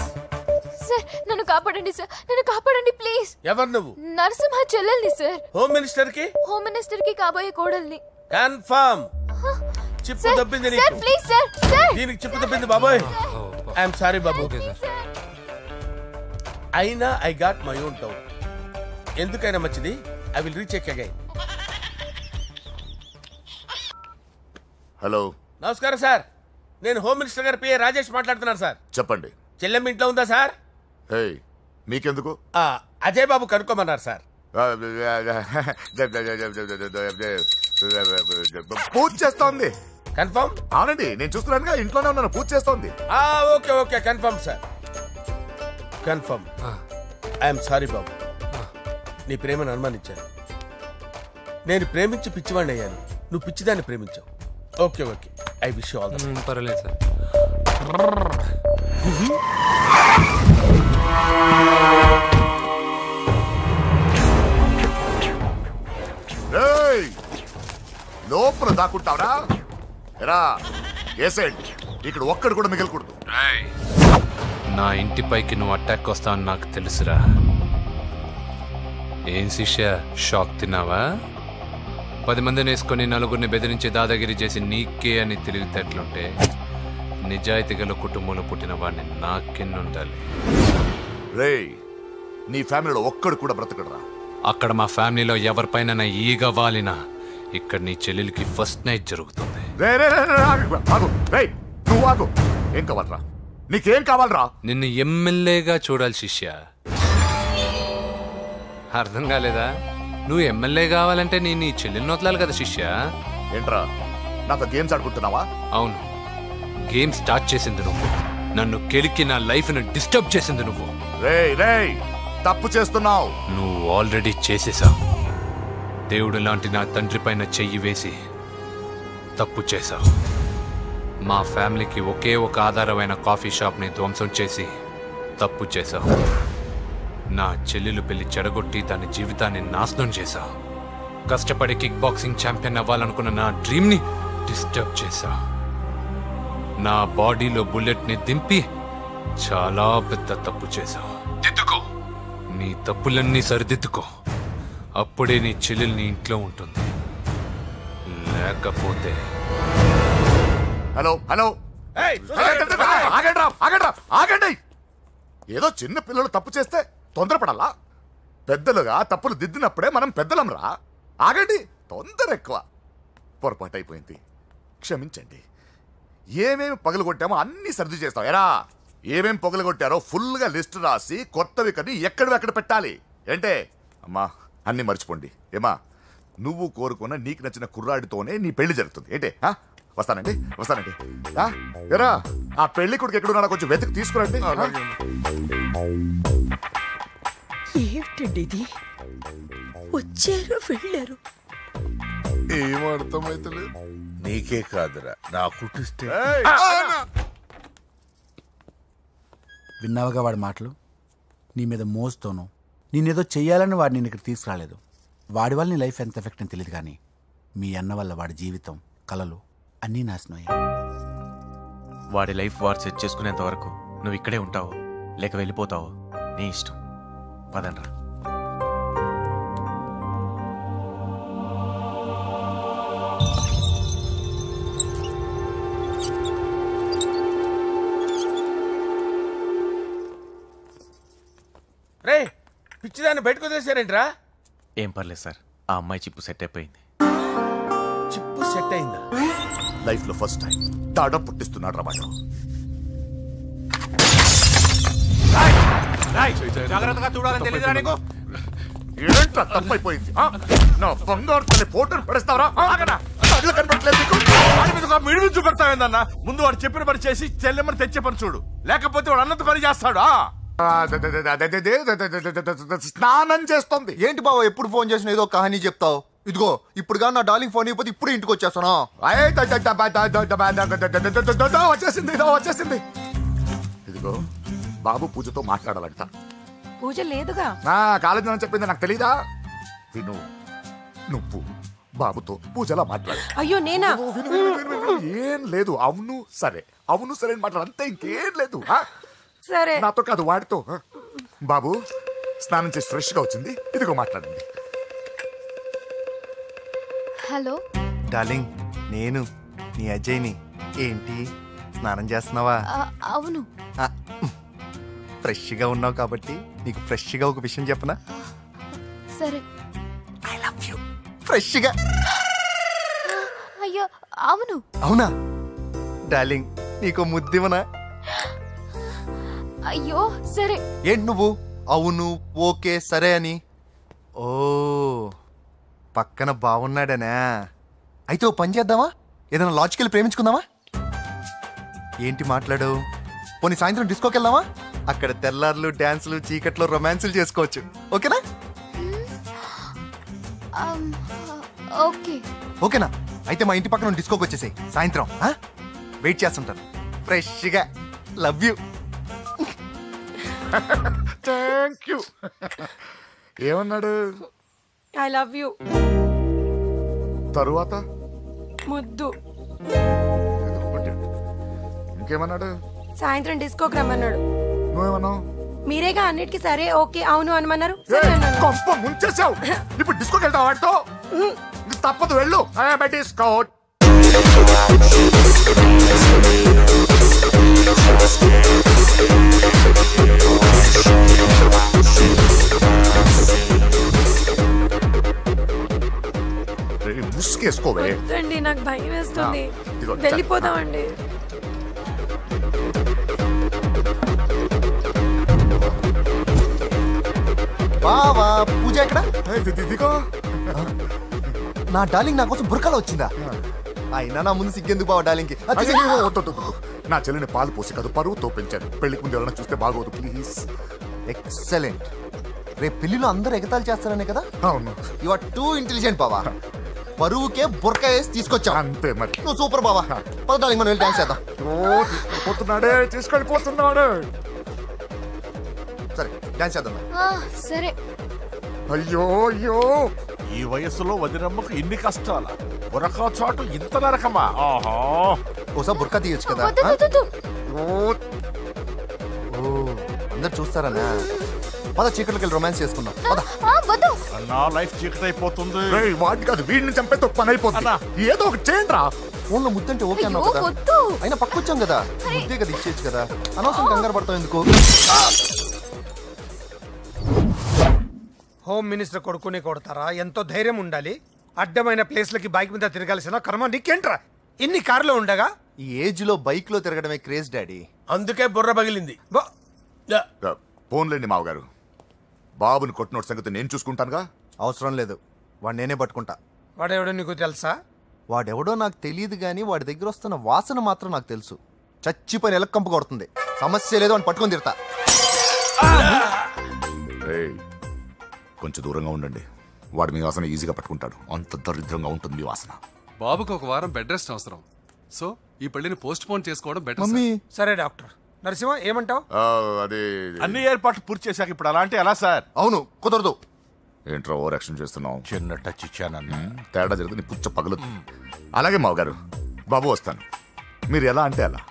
sir నన్ను కాపాడండి సార్, నన్ను కాపాడండి ప్లీజ్. ఎవరు నువ్వు? నరసింహ చెల్లెల్ని సార్. హోమ్ మినిస్టర్ కి? హోమ్ మినిస్టర్ కి కాబోయే కోడల్ని. కన్ఫర్మ్. చిప్పు దొబ్బింది నీకు. Sir please sir. సార్ దీనికి చిప్పు దొబ్బింది బాబోయ్. ఐ యామ్ సారీ బాబు. అయినా I got my own doubt. ఎందుకైనా మంచిది, I will recheck again. Hello, నమస్కారం సార్. నేను హోమ్ మినిస్టర్ గారి పిఏ రాజేష్ మాట్లాడుతున్నాను సార్. చెప్పండి. చెల్లెమ్మ ఇంట్లో ఉందా సార్? మీకెందుకు? అజయ్ బాబు కనుక్కోమన్నారు సార్. పూజ చేస్తోంది. కన్ఫర్మ్? అవునండి, నేను చూస్తున్నానుగా, ఇంట్లోనే ఉన్నాను, పూజ చేస్తోంది. Okay confirm sir, confirm. I'm sorry బాబు, నీ ప్రేమను అనుమానించాను. నేను ప్రేమించి పిచ్చివాడిని అయ్యాను, నువ్వు పిచ్చిదాన్ని ప్రేమించావు. Okay I wish you all the best. పర్వాలేదు సార్. లోపల దాక్కుంటావరా? ఎరా ఏసేంటి, ఇక్కడ ఒక్కడు కూడా మిగలకూడదు. నా ఇంటిపైకి నువ్వు అటాక్ వస్తావని నాకు తెలుసురా. ఏం శిష్య, షాక్ తిన్నావా? 10 మందిని వేసుకొని నలుగురిని బెదిరించి దాదాగిరి చేసి నీకే అని తెలివితేటలుంటే నిజాయితీ గల కుటుంబంలో పుట్టిన వాడిని నాకెన్నుండాలి. రేయ్, నీ ఫ్యామిలీలో ఒక్కడు కూడా బ్రతకడరా. అక్కడ మా ఫ్యామిలీలో ఎవరిపైన ఈగ వాలినా ఇక్కడ నీ చెల్లెలికి ఫస్ట్ నైట్ జరుగుతుంది. నువ్వు ఆగు. ఏం కావాలరా? నీకేం కావాలరా? నిన్ను ఎమ్మెల్యేగా చూడాలి శిష్య. అర్థం కాలేదా? నువ్వు ఎమ్మెల్యే కావాలంటే నేను నీ చెల్లెల్ని వదలాలి కదా శిష్య. ఏంట్రా నాతో గేమ్స్ ఆడుకుంటున్నావా? అవును, గేమ్ స్టార్ట్ చేసింది నువ్వు. నన్ను కెలికి నా లైఫ్ను డిస్టర్బ్ చేసింది నువ్వు. రేయ్, తప్పు చేస్తున్నావు. నువ్వు ఆల్రెడీ చేసేసావు. దేవుడు లాంటి నా తండ్రి పైన చెయ్యి వేసి తప్పు చేశావు. మా ఫ్యామిలీకి ఒకే ఒక ఆధారమైన కాఫీ షాప్ని ధ్వంసం చేసి తప్పు చేశావు. నా చెల్లెలు పెళ్లి చెడగొట్టి దాని జీవితాన్ని నాశనం చేశావు. కష్టపడి కిక్ బాక్సింగ్ ఛాంపియన్ అవ్వాలనుకున్న నా డ్రీమ్ని డిస్టర్బ్ చేశావు. నా బాడీలో బుల్లెట్ని దింపి చాలా పెద్ద తప్పు చేశావు. దిద్దుకో, నీ తప్పులన్నీ సరిదిద్దుకో. అప్పుడే నీ చెల్లెలు నీ ఇంట్లో ఉంటుంది. లేకపోతే హలో ఆగండి. ఏదో చిన్న పిల్లలు తప్పు చేస్తే తొందరపడాలా? పెద్దలుగా తప్పులు దిద్దినప్పుడే మనం పెద్దలంరా. ఆగండి, తొందర ఎక్కువ. పొరపాటు అయిపోయింది, క్షమించండి. ఏమేమి పగలగొట్టామో అన్ని సర్ది చేస్తాం. ఎరా, ఏమేం పగలగొట్టారో ఫుల్గా లిస్ట్ రాసి కొత్తవి కని ఎక్కడ పెట్టాలి. ఏంటే అమ్మా, అన్ని మర్చిపోండి. ఏమా, నువ్వు కోరుకున్న నీకు నచ్చిన కుర్రాడితోనే నీ పెళ్లి జరుగుతుంది. ఏంటే వస్తానండి. ఎరా, ఆ పెళ్లి కొడుకు ఎక్కడున్నా కొంచెం వెతికి తీసుకురండి. ఏమిటండి ఇది? వచ్చారు వెళ్ళారు. ఏం అర్థమైతలేదు. నీకే కాదురా, నా కుట్టిస్తే. విన్నావుగా వాడి మాటలు? నీ మీద మోస్తోను నేనేదో చెయ్యాలని వాడు నేను ఇక్కడ తీసుకురాలేదు. వాడి వల్ల నీ లైఫ్ ఎంత ఎఫెక్ట్ అని తెలియదు, కానీ మీ అన్న వల్ల వాడి జీవితం, కలలు అన్నీ నాశనం అయ్యాయి. వాడి లైఫ్ వాడు సెట్ చేసుకునేంత వరకు నువ్వు ఇక్కడే ఉంటావు, లేక వెళ్ళిపోతావు, నీ ఇష్టం. పదండ్రా. రే, పిచ్చిదాన్ని బయటకు వదిలేశారేంట్రా? ఏం పర్లేదు సార్, ఆ అమ్మాయి చిప్పు సెట్ అయిపోయింది. చిప్పు సెట్ అయిందా? లైఫ్ లో ఫస్ట్ టైం తాడ పుట్టిస్తున్నాడు రా వాడు. జాగ్రత్తగా చూడాలని తెలియదురా నీకు? ఏంట్రా తప్పైపోయింది? నా బంగారు తల్లి ఫోటోని పడేస్తావరా? కళ్ళు కనపడలేదు నీకు? వాడి మీద మిడిమి చూపెడతావేందన్నా? ముందు వాడు చెప్పిన పని చేసి చెల్లెమ్మని తెచ్చే పని చూడు, లేకపోతే వాడు అన్నంత పని చేస్తాడు. స్నానం చేస్తుంది. ఏంటి బావ ఎప్పుడు ఫోన్ చేసిన ఏదో కహానీ చెప్తావు? ఇదిగో ఇప్పుడు కానీ నా డార్లింగ్ ఫోన్ అయిపోతే ఇప్పుడు ఇంటికి వచ్చేస్తాను. వచ్చేసింది. ఇదిగో బాబు పూజతో మాట్లాడాలంట. పూజ లేదుగా. కాలేజీ అని చెప్పింది నాకు తెలీదా? విను, నువ్వు బాబుతో పూజలా మాట్లాడు. అయ్యో నేనా? ఏం లేదు. అవును సరే అని మాట్లాడు, అంతే, ఇంకేం లేదు. సరే, నాతో కాదు వాడితో. బాబు స్నానం చేసి ఫ్రెష్ గా వచ్చింది, ఇదిగో మాట్లాడండి. హలో డార్లింగ్, నేను నీ అజయ్ని. ఏంటి స్నానం చేస్తున్నావా? అవును. ఫ్రెష్గా ఉన్నావు కాబట్టి నీకు ఫ్రెష్గా ఒక విషయం చెప్పనా? సరే. I love you. ఫ్రెష్గా. అయ్యో అవును. అవునా డార్లింగ్, నీకు ముద్దివనా? అయ్యో సరే. ఏంటి నువ్వు అవును ఓకే సరే అని? ఓ, పక్కన బాగున్నాడనా? అయితే ఓ పని చేద్దామా? ఏదైనా లాజికల్ ప్రేమించుకుందామా? ఏంటి మాట్లాడు? పోనీ సాయంత్రం డిస్కోకి వెళ్దామా? అక్కడ తెల్లార్లు డాన్సులు, చీకట్లో రొమాన్సులు చేసుకోవచ్చు. ఓకేనా? ఓకే. ఓకేనా? అయితే మా ఇంటి పక్కన డిస్కోకి వచ్చేసాయి సాయంత్రం. వెయిట్ చేస్తుంటాను ఫ్రెష్గా. Love you. Thank you. ఏమన్నాడు? I love you. తరువాత ముద్దు. ఇంకేమన్నాడు? సాయంత్రం డిస్కోకి రమ్మన్నాడు. నువ్వేమన్నావు? మీరేగా అన్నిటికీ సరే ఓకే అవును అనమన్నారు. ముంచేసావు. ఇప్పుడు డిస్కోకి వెళ్తావు వాడితో? తప్పదు వెళ్ళు బెటిస్కోట్. ముసుకేసుకోవే. వద్దండి, నాకు భయం వేస్తుంది. ఇదిగో, వెళ్ళిపోదామండి. బావా పూజ ఎక్కడ? ఇదిగో నా డార్లింగ్ నా కోసం బుర్కలో వచ్చిందా? అయినా నా ముందు సిగ్గెందుకు బావ డార్లింగ్కి? నా చెల్లిని పాలు పోసి కాదు పరువుతో పెంచాను. పెళ్లికి ముందు ఎవరైనా చూస్తే బాగోదు ప్లీజ్. ఎక్సలెంట్. రేపు పెళ్లిలో అందరూ ఎగతాలు చేస్తారనే కదా? అవును. యు ఆర్ టూ ఇంటెలిజెంట్ బావా. పరువుకే బుర్క వేసి తీసుకొచ్చా. అంతే మరి. నువ్వు సూపర్ బావా. పద డార్లింగ్, మనం వెళ్ళి డాన్స్ చేద్దాం. పోతున్నాడే, తీసుకెళ్ళిపోతున్నాడు. సరే డాన్స్ చేద్దాం. సరే. అయ్యో అయ్యో, ఈ వయస్సులో వదినమ్మకు ఇన్ని కష్టాల, బురకా చాటు ఇంత నరకమా? ఆహా, ఓసారి బుర్కా తీయొచ్చు కదా. అందరు చూస్తారన్నా. పద చీకట్లోకి వెళ్ళి రొమాన్స్ చేసుకుందాం. నా లైఫ్ చీకటి అయిపోతుంది. వాటి కాదు, వీడిని చంపేతో పని అయిపోతుంది. ఏదో ఒకటి చేయండి రా. ఫోన్ లో ముద్దంటే ఓకే అన్నావు కదా. అయినా పక్కొచ్చాం కదా, ముద్దే కదా ఇచ్చేయచ్చు కదా. అనవసరం కంగారు పడతావు ఎందుకు? హోమ్ మినిస్టర్ కొడుకుని కొడతారా? ఎంతో ధైర్యం ఉండాలి. అడ్డమైన ప్లేస్లకి బైక్ మీద తిరగాల్సిన కర్మ నీకేంట్రా? ఇన్ని కార్లో ఉండగా ఈ ఏజ్ లో బైక్ లో తిరగడమే క్రేజ్ డాడీ. అందుకే బుర్ర పగిలింది. ఫోన్లేండి మావగారు, బాబుని కొట్టినోటి సంగతి నేను చూసుకుంటానుగా. అవసరం లేదు, వాడు నేనే పట్టుకుంటా. వాడెవడో నీకు తెలుసా? వాడెవడో నాకు తెలియదు కానీ వాడి దగ్గర వస్తున్న వాసన మాత్రం నాకు తెలుసు. చచ్చిపోయిన ఎలక్కంపు కొడుతుంది. సమస్య లేదు అని పట్టుకొని తిడతా. కొంచెం దూరంగా ఉండండి. వాడు మీ వాసన ఈజీగా పట్టుకుంటాడు. అంత దరిద్రంగా ఉంటుంది మీ వాసన. బాబుకి ఒక వారం బెడ్ రెస్ట్ అవసరం. సో ఈ పెళ్లిని పోస్ట్ పోన్ చేసుకోవడం బెటర్. మమ్మీ. సరే డాక్టర్ నరసింహ, ఏమంటావు? అదే అన్ని ఏర్పాట్లు పూర్తి చేశాక ఇప్పుడు అలాంటి ఎలా సార్? అవును, కుదరదు. ఏంట్రా ఓవర్ యాక్షన్ చేస్తున్నావు? చిన్న టచ్ ఇచ్చానన్న, తేడా జరిగితే నీ పుచ్చ పగలదు. అలాగే మావగారు, బాబు వస్తాను. మీరు ఎలా అంటే అలా.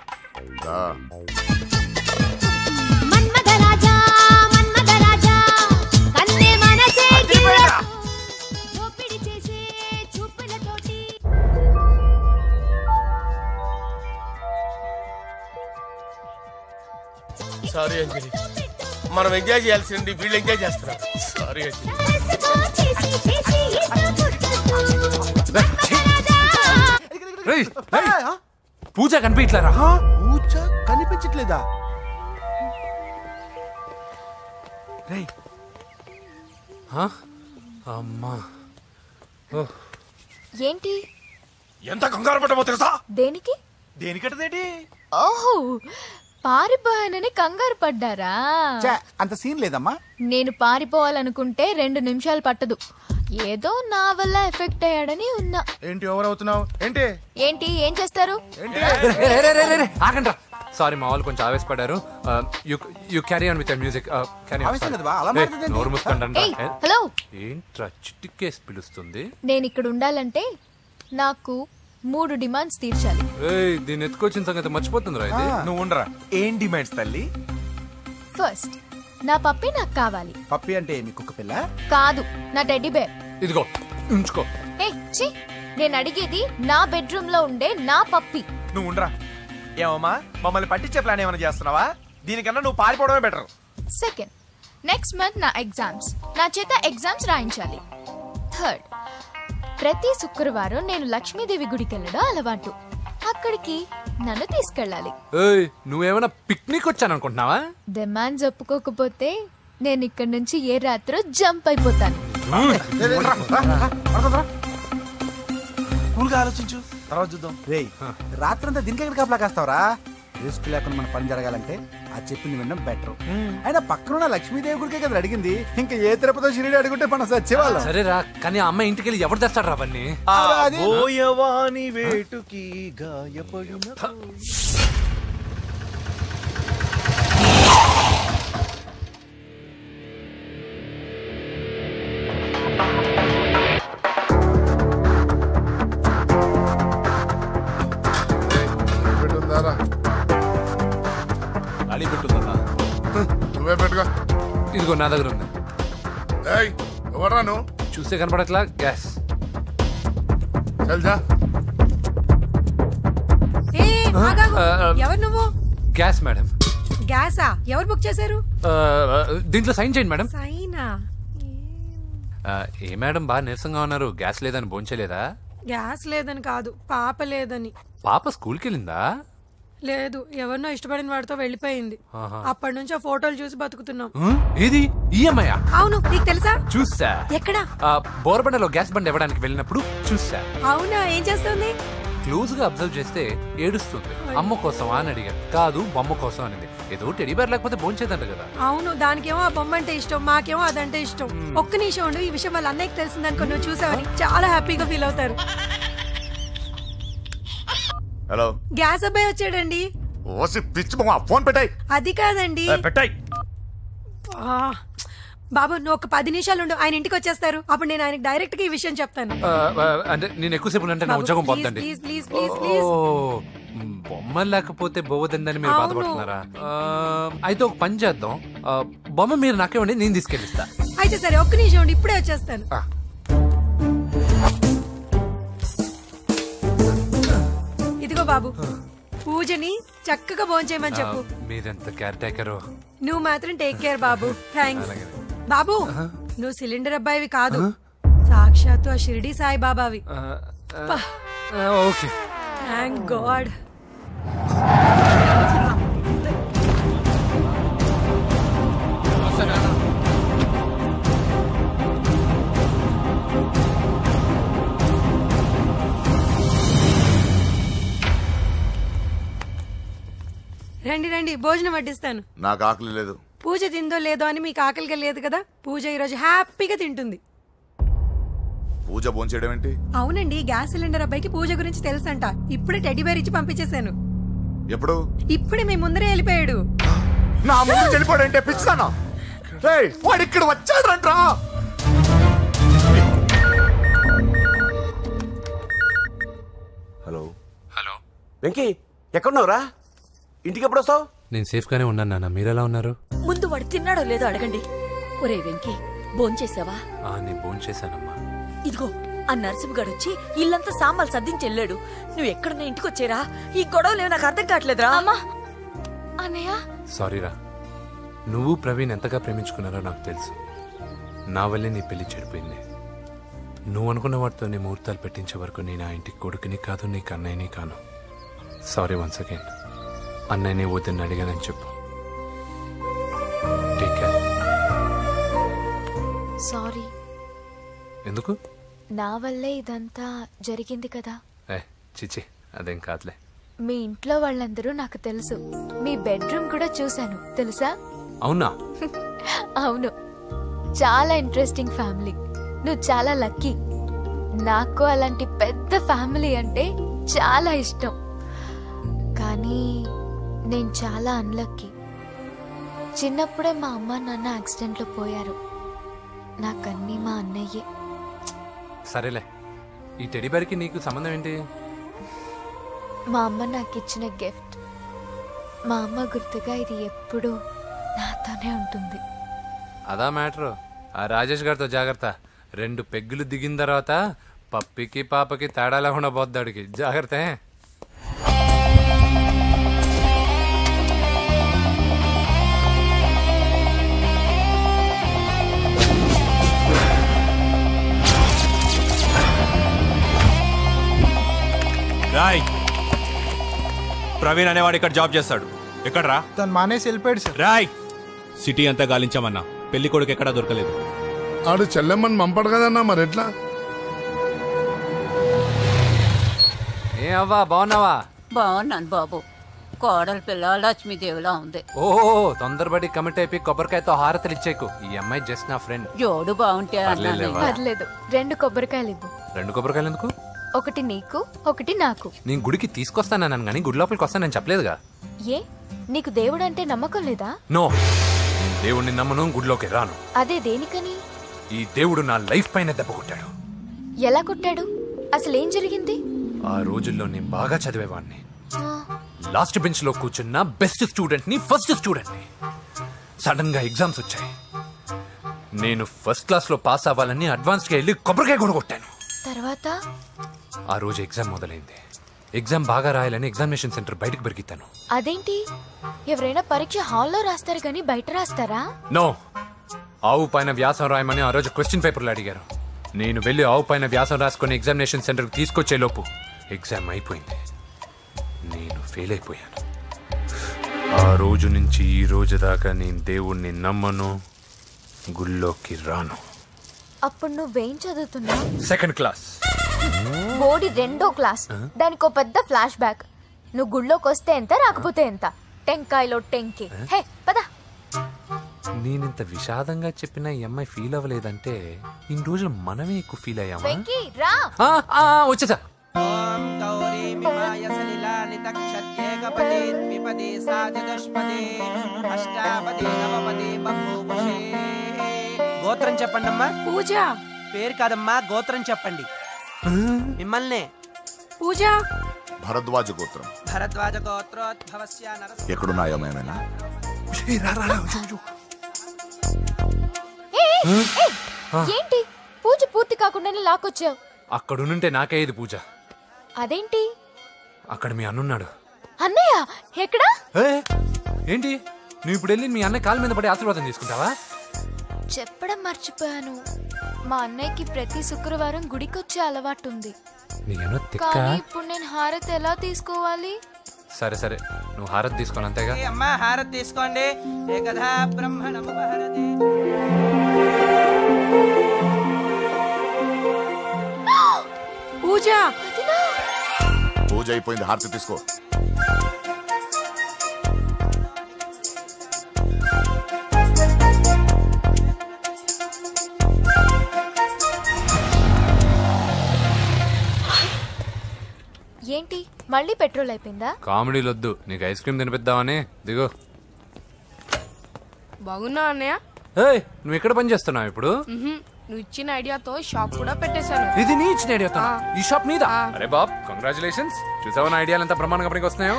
సారీ అంజలి, మనం ఎంజాయ్ చేయాల్సింది వీళ్ళు ఎంజాయ్ చేస్తున్నారు. సారీ అంజలి. పూజ కనిపించలేరా? పూజ కనిపించట్లేదా? అమ్మా, ఏంటి ఎంత కంగారు పడ్డామో తెలుసా? దేనికి? దేనికటదేంటి? ఓహో, పారిపోయానని కంగారు పడ్డారా? అంత సీన్ లేదమ్మా. నేను పారిపోవాలనుకుంటే 2 నిమిషాలు పట్టదు. ఏదో నా వల్ల ఎఫెక్ట్ అయ్యాడని ఉన్నా. ఏంటి ఓవర్ అవుతున్నావు? ఏంటి ఏంటి ఏం చేస్తారు? ఆగండ్రా. సారీ, మా వాళ్ళు కొంచెం ఆవేశపడ్డారు. You carry on with music. నోరు మూసుకోండి. హలో, ఏంట్రా చిటికేసి పిలుస్తుంది? నేను ఇక్కడ ఉండాలంటే నాకు 3 డిమాండ్స్ తీర్చాలి. దీన్ని ఎత్తుకొచ్చిన సంగతి మర్చిపోతుందిరా ఇది. నువ్వు ఉండరా. ఏం డిమాండ్స్ తల్లి? ఫస్ట్, నా పప్పి నాకు కావాలి. పప్పి అంటే మీ కుక్క పిల్ల కాదు, నా టెడ్డీ బేర్. ఇదిగో ఉంచుకో. నేను అడిగేది నా బెడ్రూమ్ లో ఉండే నా పప్పి. నువ్వు ఉండరా. ఏమమ్మా, మమ్మల్ని పట్టించే ప్లాన్ ఏమైనా చేస్తున్నావా? దీనికన్నా నువ్వు పారిపోవడమే బెటర్. సెకండ్, నెక్స్ట్ మంత్ నా ఎగ్జామ్స్, నా చేత ఎగ్జామ్స్ రాయించాలి. థర్డ్, ప్రతి శుక్రవారం నేను లక్ష్మీదేవి గుడికి వెళ్ళడం అలవాటు. అక్కడికి నన్ను తీసుకెళ్ళాలి. నువ్వేమైనా పిక్నిక్ వచ్చాననుకుంటున్నావా? డిమాండ్స్ ఒప్పుకోకపోతే నేను ఇక్కడి నుంచి ఏ రాత్రో జంప్ అయిపోతాను. కూల్గా ఆలోచించు, తర్వాత చూద్దాం. రేయ్, రాత్రంతా దీనికి ఎక్కడ కాపలా కాస్తావరా? రిస్క్ లేకుండా మన పని జరగాలంటే ఆ చెప్పింది వినడం బెటర్. అయినా పక్కన లక్ష్మీదేవి గుడికే కదా అడిగింది. ఇంకా ఏ తిరుపతి షిరిడి అడుగుంటే మనం సచ్చేవాళ్ళం. సరేరా, కానీ ఆ అమ్మాయి ఇంటికి వెళ్ళి ఎవరు తెస్తాడు అవన్నీ? బోయవాని వేటుకి గాయపడిన నువ్వే పెట్టుకో. ఇదిగో నా దగ్గర ఉంది. ఎవరా నువ్వు? చూస్తే కనపడట్లా. గ్యాస్ ఎవరు నువ్వు? Gas madam. గ్యాసా? ఎవరు బుక్ చేశారు? దీంట్లో సైన్ చేయండి మేడం. సైనా? ఏ మేడం బాగా నీరసంగా ఉన్నారు, గ్యాస్ లేదని భోంచలేదా? గ్యాస్ లేదని కాదు, పాప లేదని. పాప స్కూల్కి వెళ్ళిందా? లేదు, ఎవరినో ఇష్టపడిన వాడితో వెళ్ళిపోయింది. అప్పటి నుంచి ఆ ఫోటోలు చూసి బతుకుతున్నాం. ఏది ఈఎంఐ? అవును, నీకు తెలుసా? చూసా. ఎక్కడ? బోరబండలో గ్యాస్ బండ్ ఇవ్వడానికి వెళ్ళినప్పుడు చూసా. అవునా, ఏం చేస్తుంది? క్లోజ్ గా అబ్జర్వ్ చేస్తే ఏడుస్తుంది. అమ్మ కోసం అని అడిగాను, కాదు బొమ్మ కోసం అనేది. ఏదో టెడీ బేర్ లేకపోతే భోంచేదంట కదా. అవును, దానికేమో ఆ బొమ్మ అంటే ఇష్టం, మాకేమో అదంటే ఇష్టం. ఒక్క నిమిషం ఉండు, ఈ విషయం వాళ్ళ అన్నయ్యకి తెలిసిందనుకో, నువ్వు చూసావని చాలా హ్యాపీగా ఫీల్ అవుతారు. హలో, గ్యాస్ అబ్బాయి వచ్చాడండి. ఓసి పిచ్చి బొమ్మ, ఫోన్ పెట్టాయి. అది కాదండి. పెట్టాయి. బాబు, నువ్వు ఒక 10 నిమిషాలు ఉండు, ఆయన ఇంటికి వచ్చేస్తారు. అప్పుడు నేను ఆయనకి డైరెక్ట్ గా ఈ విషయం చెప్తాను. అంటే నేను ఎక్కువసేపు అంటే నా ఉద్యోగం పోతుందండి. బొమ్మ లేకపోతే పోవద్దని మీరు బాధపడుతున్నారా? అయితే ఒక పని చేద్దాం, బొమ్మ మీరు నాకేమండి, నేను తీసుకెళ్ళిస్తా. అయితే సరే, ఒక్క నిమిషం ఉండి, ఇప్పుడే వచ్చేస్తాను. ఇదిగో బాబు, పూజని చక్కగా భోంచేయమని చెప్పు. మీరెంత కేర్ టేకరు. నువ్వు మాత్రం టేక్ కేర్ బాబు. థ్యాంక్స్ బాబు. నువ్వు సిలిండర్ అబ్బాయివి కాదు, సాక్షాత్తు ఆ షిరిడి సాయి బాబావి. Okay, thank god. రండి రండి, భోజనం వడ్డిస్తాను. నాకు ఆకలి లేదు. పూజ తిందో లేదో అని మీకు ఆకలిగా లేదు కదా, పూజ ఈరోజు హ్యాపీగా తింటుంది. పూజ భోంచేయడం ఏంటి? అవునండి, గ్యాస్ సిలిండర్ అబ్బాయికి పూజ గురించి తెలుసంట. ఇప్పుడే టెడ్డీ బేర్ ఇచ్చి పంపించేశాను. ఎప్పుడు? ఇప్పుడే మీ ముందరే వెళ్ళిపోయాడు. నా ముందు వెళ్ళిపోయాడంటే పిచ్చిదానా? వాడు ఇక్కడ వచ్చాడంట్రా. హలో. హలో వెంకీ, ఎక్కడున్నావురా? ఇంటికి ఎప్పుడు వస్తావు? నేను సేఫ్ గానే ఉన్నాను నాన్న, మీరెలా ఉన్నారు? ముందు వాడు తిన్నాడో లేదో అడగండి. ఒరే వెంకీ, భోంచేసావా? నేను భోంచేశానమ్మా. ఇదిగో, ఆ నరసింహగాడు వచ్చి ఇల్లంతా సామాన్లు సర్దించి వెళ్ళాడు. నువ్వు ఎక్కడున్నా ఇంటికి వచ్చేరా. ఈ గొడవలేవు నాకు అర్థం కావట్లేదురా. అన్నయ్య, సారీరా. నువ్వు ప్రవీణ్ ఎంతగా ప్రేమించుకున్నారో నాకు తెలుసు. నా వల్లే నీ పెళ్లి చెడిపోయింది. నువ్వు అనుకున్న వాటితో నీ ముహూర్తాలు పెట్టించే వరకు నేను ఆ ఇంటికి కొడుకుని కాదు, నీకు అన్నయ్యని కాను. Sorry once again. అన్నయ్యని వద్దని అడిగానని చెప్పు. Take care. సారీ. ఎందుకు? నా వల్లే ఇదంతా జరిగింది కదా. చిచి, అదేం కాదులే. మీ ఇంట్లో వాళ్ళందరూ నాకు తెలుసు. మీ బెడ్రూమ్ కూడా చూశాను, తెలుసా? అవునా? అవును, చాలా ఇంట్రెస్టింగ్ ఫ్యామిలీ. నువ్వు చాలా లక్కీ. నాకు అలాంటి పెద్ద ఫ్యామిలీ అంటే చాలా ఇష్టం. కానీ నేను చాలా అన్లక్కీ. చిన్నప్పుడే మా అమ్మ నాన్న యాక్సిడెంట్లో పోయారు. నాకన్నీ మా అన్నయ్యే. సరేలే, ఈ టెడీబేర్కి నీకు సంబంధం ఏంటి? మా అమ్మ నాకు ఇచ్చిన గిఫ్ట్. మా అమ్మ గుర్తుగా ఇది ఎప్పుడూ నాతోనే ఉంటుంది. అదా మ్యాటరు. ఆ రాజేష్ గారితో జాగ్రత్త. 2 పెగ్గులు దిగిన తర్వాత పప్పికి పాపకి తేడా లేకుండా పోద్దాడికి. జాగ్రత్త. రాయ్, ప్రవీణ్ అనేవాడు ఇక్కడ జాబ్ చేస్తాడు. ఎక్కడ్రా? తను మానేసి వెళ్ళిపోయాడు సార్. రాయ్, సిటీ అంతా గాలించామన్నా, పెళ్లి కొడుకు ఎక్కడా దొరకలేదు. ఆడు చెల్లెమ్మని పంపడు కదన్నా, మరి ఎట్లా? ఏ అవ్వా, బాగున్నావా? బాగున్నాను బాబు. కోడలి పిల్ల లక్ష్మీదేవిలా ఉంది. ఓహో, తొందరపడి కమిట్ అయిపోయి కొబ్బరికాయతో హారతలు ఇచ్చేకు. ఈ అమ్మాయి జస్ట్ నా ఫ్రెండ్. జోడు బాగుంటే పర్లేదు, 2 కొబ్బరికాయలు ఇవ్వు. 2 కొబ్బరికాయలు ఎందుకు? ఒకటి నీకు, ఒకటి నాకు. నేను గుడికి తీసుకొస్తానన్నాను కానీ గుడి లోపలికి వస్తానని చెప్పలేదుగా. ఏ, నీకు దేవుడు అంటే నమ్మకం లేదా? నో, దేవుడిని నమ్మను, గుడిలోకి రాను. అదే దేనికని? ఈ దేవుడు నా లైఫ్ పైన దెబ్బ కొట్టాడు. ఎలా కొట్టాడు? అసలేం జరిగింది? ఆ రోజుల్లో నేను బాగా చదివేవాడిని. లాస్ట్ బెంచ్ లో కూర్చున్న బెస్ట్ స్టూడెంట్ ని, ఫస్ట్ స్టూడెంట్ ని. సడన్ గా ఎగ్జామ్స్ వచ్చాయి. నేను ఫస్ట్ క్లాస్ లో పాస్ అవ్వాలని అడ్వాన్స్ గా వెళ్ళి కొబ్బరికాయ కూడా కొట్టాను. తర్వాత ఆ రోజు ఎగ్జామ్ మొదలైంది. ఎగ్జామ్ బాగా రాయాలని ఎగ్జామినేషన్ సెంటర్ బయటకు పెరిగితాను. అదేంటి, ఎవరైనా పరీక్ష హాల్లో రాస్తారు కానీ బయట రాస్తారా? నో, ఆవు పైన వ్యాసం రాయమని ఆ రోజు క్వశ్చన్ పేపర్లు అడిగారు. నేను వెళ్ళి ఆవు పైన వ్యాసం రాసుకొని ఎగ్జామినేషన్ సెంటర్కి తీసుకొచ్చే లోపు ఎగ్జామ్ అయిపోయింది. నేను ఫెయిల్ అయిపోయాను. ఆ రోజు నుంచి ఈ రోజు దాకా నేను దేవుణ్ణి నమ్మను, గుళ్ళోకి రాను. అప్పుడు నువ్వేం చదువుతున్నావు? Second class. బోడి 2వ క్లాస్. దానికో పెద్ద ఫ్లాష్ బ్యాక్. నువ్వు గుళ్ళోకి వస్తే ఎంత, రాకపోతే ఎంత. టెంకాయలో టెంకి. హే పద. నేనింత విషాదంగా చెప్పిన ఈ అమ్మాయి ఫీల్ అవ్వలేదంటే ఇన్ని రోజులు మనమే ఎక్కువ ఫీల్ అయ్యామా? వెంకీ రా. వచ్చేసా. గోత్రం చెప్పండి అమ్మా. పూజ. పేరు కాదమ్మా, గోత్రం చెప్పండి. మిమ్మల్నే. పూజ. భరద్వాజ గోత్రం. భరద్వాజ గోత్రోద్భవస్య నరసింహ. ఎక్కడున్నాయో మేమైనా? ఏంటి పూజ పూర్తి కాకుండానే లాక్కొచ్చావు? అక్కడుంటే నాకే ఇది పూజ. అదేంటి? అక్కడ మీ అన్నున్నాడు. అన్నయ్య ఎక్కడా? ఏంటి నువ్వు ఇప్పుడు వెళ్ళి మీ అన్నయ్య కాళ్ళ మీద పడి ఆశీర్వాదం తీసుకుంటావా? చెప్పడం మర్చిపోయాను. మా అన్నయ్యకి ప్రతి శుక్రవారం గుడికొచ్చే అలవాటు ఉంది. కానీ ఇప్పుడు నేను హారతి ఎలా తీసుకోవాలి? సరే సరే, నువ్వు హారతి తీసుకోను అంతేగా. అమ్మా హారతి తీసుకోండి. ఏకదా బ్రహ్మణముపహరతి. పూజ. పూజ అయిపోయింది, హారతి తీసుకో. ఏంటి మళ్ళీ పెట్రోల్ అయిపోయిందా? కామెడీలు వద్దు, నీకు ఐస్ క్రీమ్ తినిపిద్దామని. దిగో. బాగున్నా అన్నయ్య? నువ్వు ఎక్కడ పని చేస్తున్నావు ఇప్పుడు? నువ్వు ఇచ్చిన ఐడియాతో షాప్ కూడా పెట్టేశాను. ఇది నీ ఇచ్చిన ఐడియాతో? ఈ షాప్ మీద? అరే బాబ్, కంగ్రాచులేషన్స్. చూసావా నా ఐడియాలు ఎంత బ్రహ్మాండంగా పనికి వస్తున్నాయో?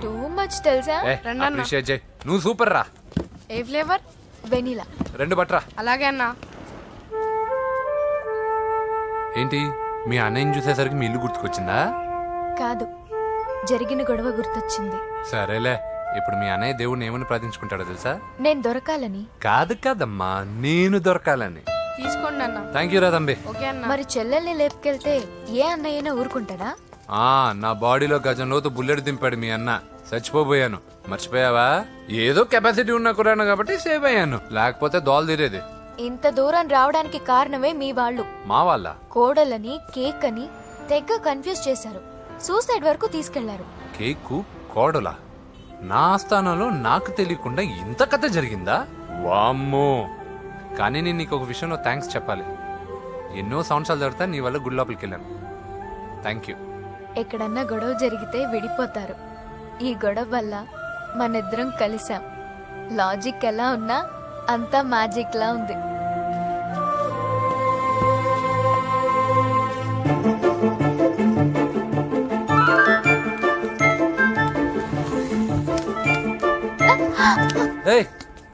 టూ మచ్ తెలుసా? అప్రిషియేట్ చేయి. నువ్వు సూపర్ రా. ఏ ఫ్లేవర్? వెనిలా. 2 బట్రా. అలాగే అన్నా. ఏంటి మీ అన్నయ్యని చూసేసరికి మీ ఇల్లు గుర్తుకొచ్చిందా? కాదు, జరిగిన గొడవ గుర్తొచ్చింది. సరేలే, ఇప్పుడు మీ అన్నయ్య దేవుడిని ఏమని ప్రార్థించుకుంటాడో తెలుసా? నేను దొరకాలని. కాదు కాదమ్మా, నేను దొరకాలని. తీసుకోండి అన్న. థ్యాంక్ యూ రా తంబి. మరి చెల్లెల్ని లేపుకెళ్తే ఏ అన్నయ్యనా ఊరుకుంటాడా? నా బాడీలో గజం లోతు బుల్లెట్ దింపాడు మీ అన్న. చచ్చిపోయాను, మర్చిపోయావా? ఏదో కెపాసిటీ ఉన్న కురాను కాబట్టి సేవ్ అయ్యాను, లేకపోతే దోలు తీరేది. ఇంత దూరం రావడానికి కారణమే మీ వాళ్ళు. మా వాళ్ళ? కోడలని కేక్ అని తెగ కన్ఫ్యూజ్ చేశారు. సూసైడ్ వరకు తీసుకెళ్లారు. కేకు కోడలా? నా స్థానంలో నాకు తెలియకుండా ఇంత కథ జరిగిందా? వామ్మో. కానీ నేను నీకు ఒక విషయంలో థ్యాంక్స్ చెప్పాలి. ఎన్నో సంవత్సరాలు తర్వాత నీ వల్ల గుడి లోపలికి వెళ్ళాను. Thank you. ఎక్కడన్నా గొడవ జరిగితే విడిపోతారు. ఈ గొడవ వల్ల మనిద్దరం కలిసాం. లాజిక్ ఎలా ఉన్నా అంతా మ్యాజిక్ లా ఉంది.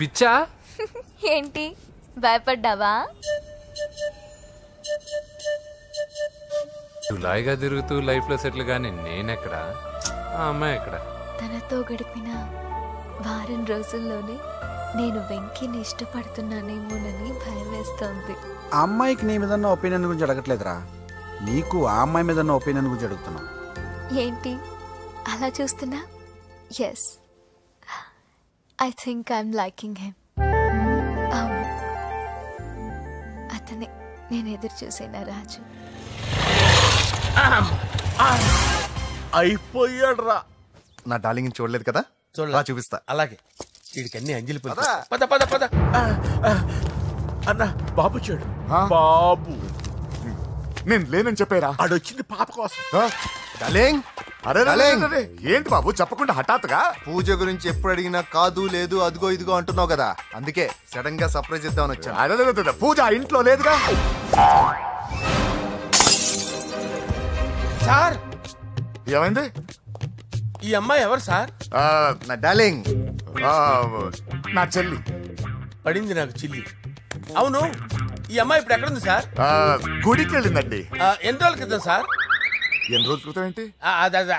పిచ్చా? ఏంటి భయపడ్డావా? జులాయిగా తిరుగుతూ లైఫ్ లో సెటిల్ గాని నేనెక్కడా, ఆ అమ్మాయి ఎక్కడ? తనతో గడిపిన వారం రోజుల్లోనే నేను వెంకీని ఇష్టపడుతున్నానేమోనని భయం వేస్తోంది. ఆ అమ్మాయికి నీ మీద ఒపీనియన్ గురించి అడగట్లేదురా, నీకు ఆ అమ్మాయి మీద ఒపీనియన్ గురించి అడుగుతున్నావు. ఏంటి అలా చూస్తున్నా? Yes, I think I'm liking him. అవును, అతనే నేను ఎదురు చూసేనా రాజు. అయిపోయాడు రా. నా డార్లింగ్ చూడలేదు కదా, చూపిస్తా. అలాగే. వీడికి అన్ని అంజలి పద పద పద. అన్న బాబు వచ్చాడు. బాబు నేను లేనని చెప్పారా? ఆడొచ్చింది పాప కోసం. డార్లింగ్, అరే ఏంటి బాబు చెప్పకుండా హఠాత్తుగా? పూజ గురించి ఎప్పుడు అడిగినా కాదు లేదు అదిగో ఇదిగో అంటున్నావు కదా, అందుకే సడన్ గా సర్ప్రైజ్ ఇద్దామని వచ్చాను. అదే పూజ ఇంట్లో లేదుగా. సార్ ఏమైంది? ఈ అమ్మాయి ఎవరు సార్? నా డార్లింగ్, నా చెల్లి. పడింది నాకు చిల్లి. అవును, ఈ అమ్మాయి ఇప్పుడు ఎక్కడుంది సార్? గుడికి వెళ్ళిందండి. ఎన్ని రోజుల క్రితం సార్? ఎన్ని రోజుల క్రితం ఏంటి?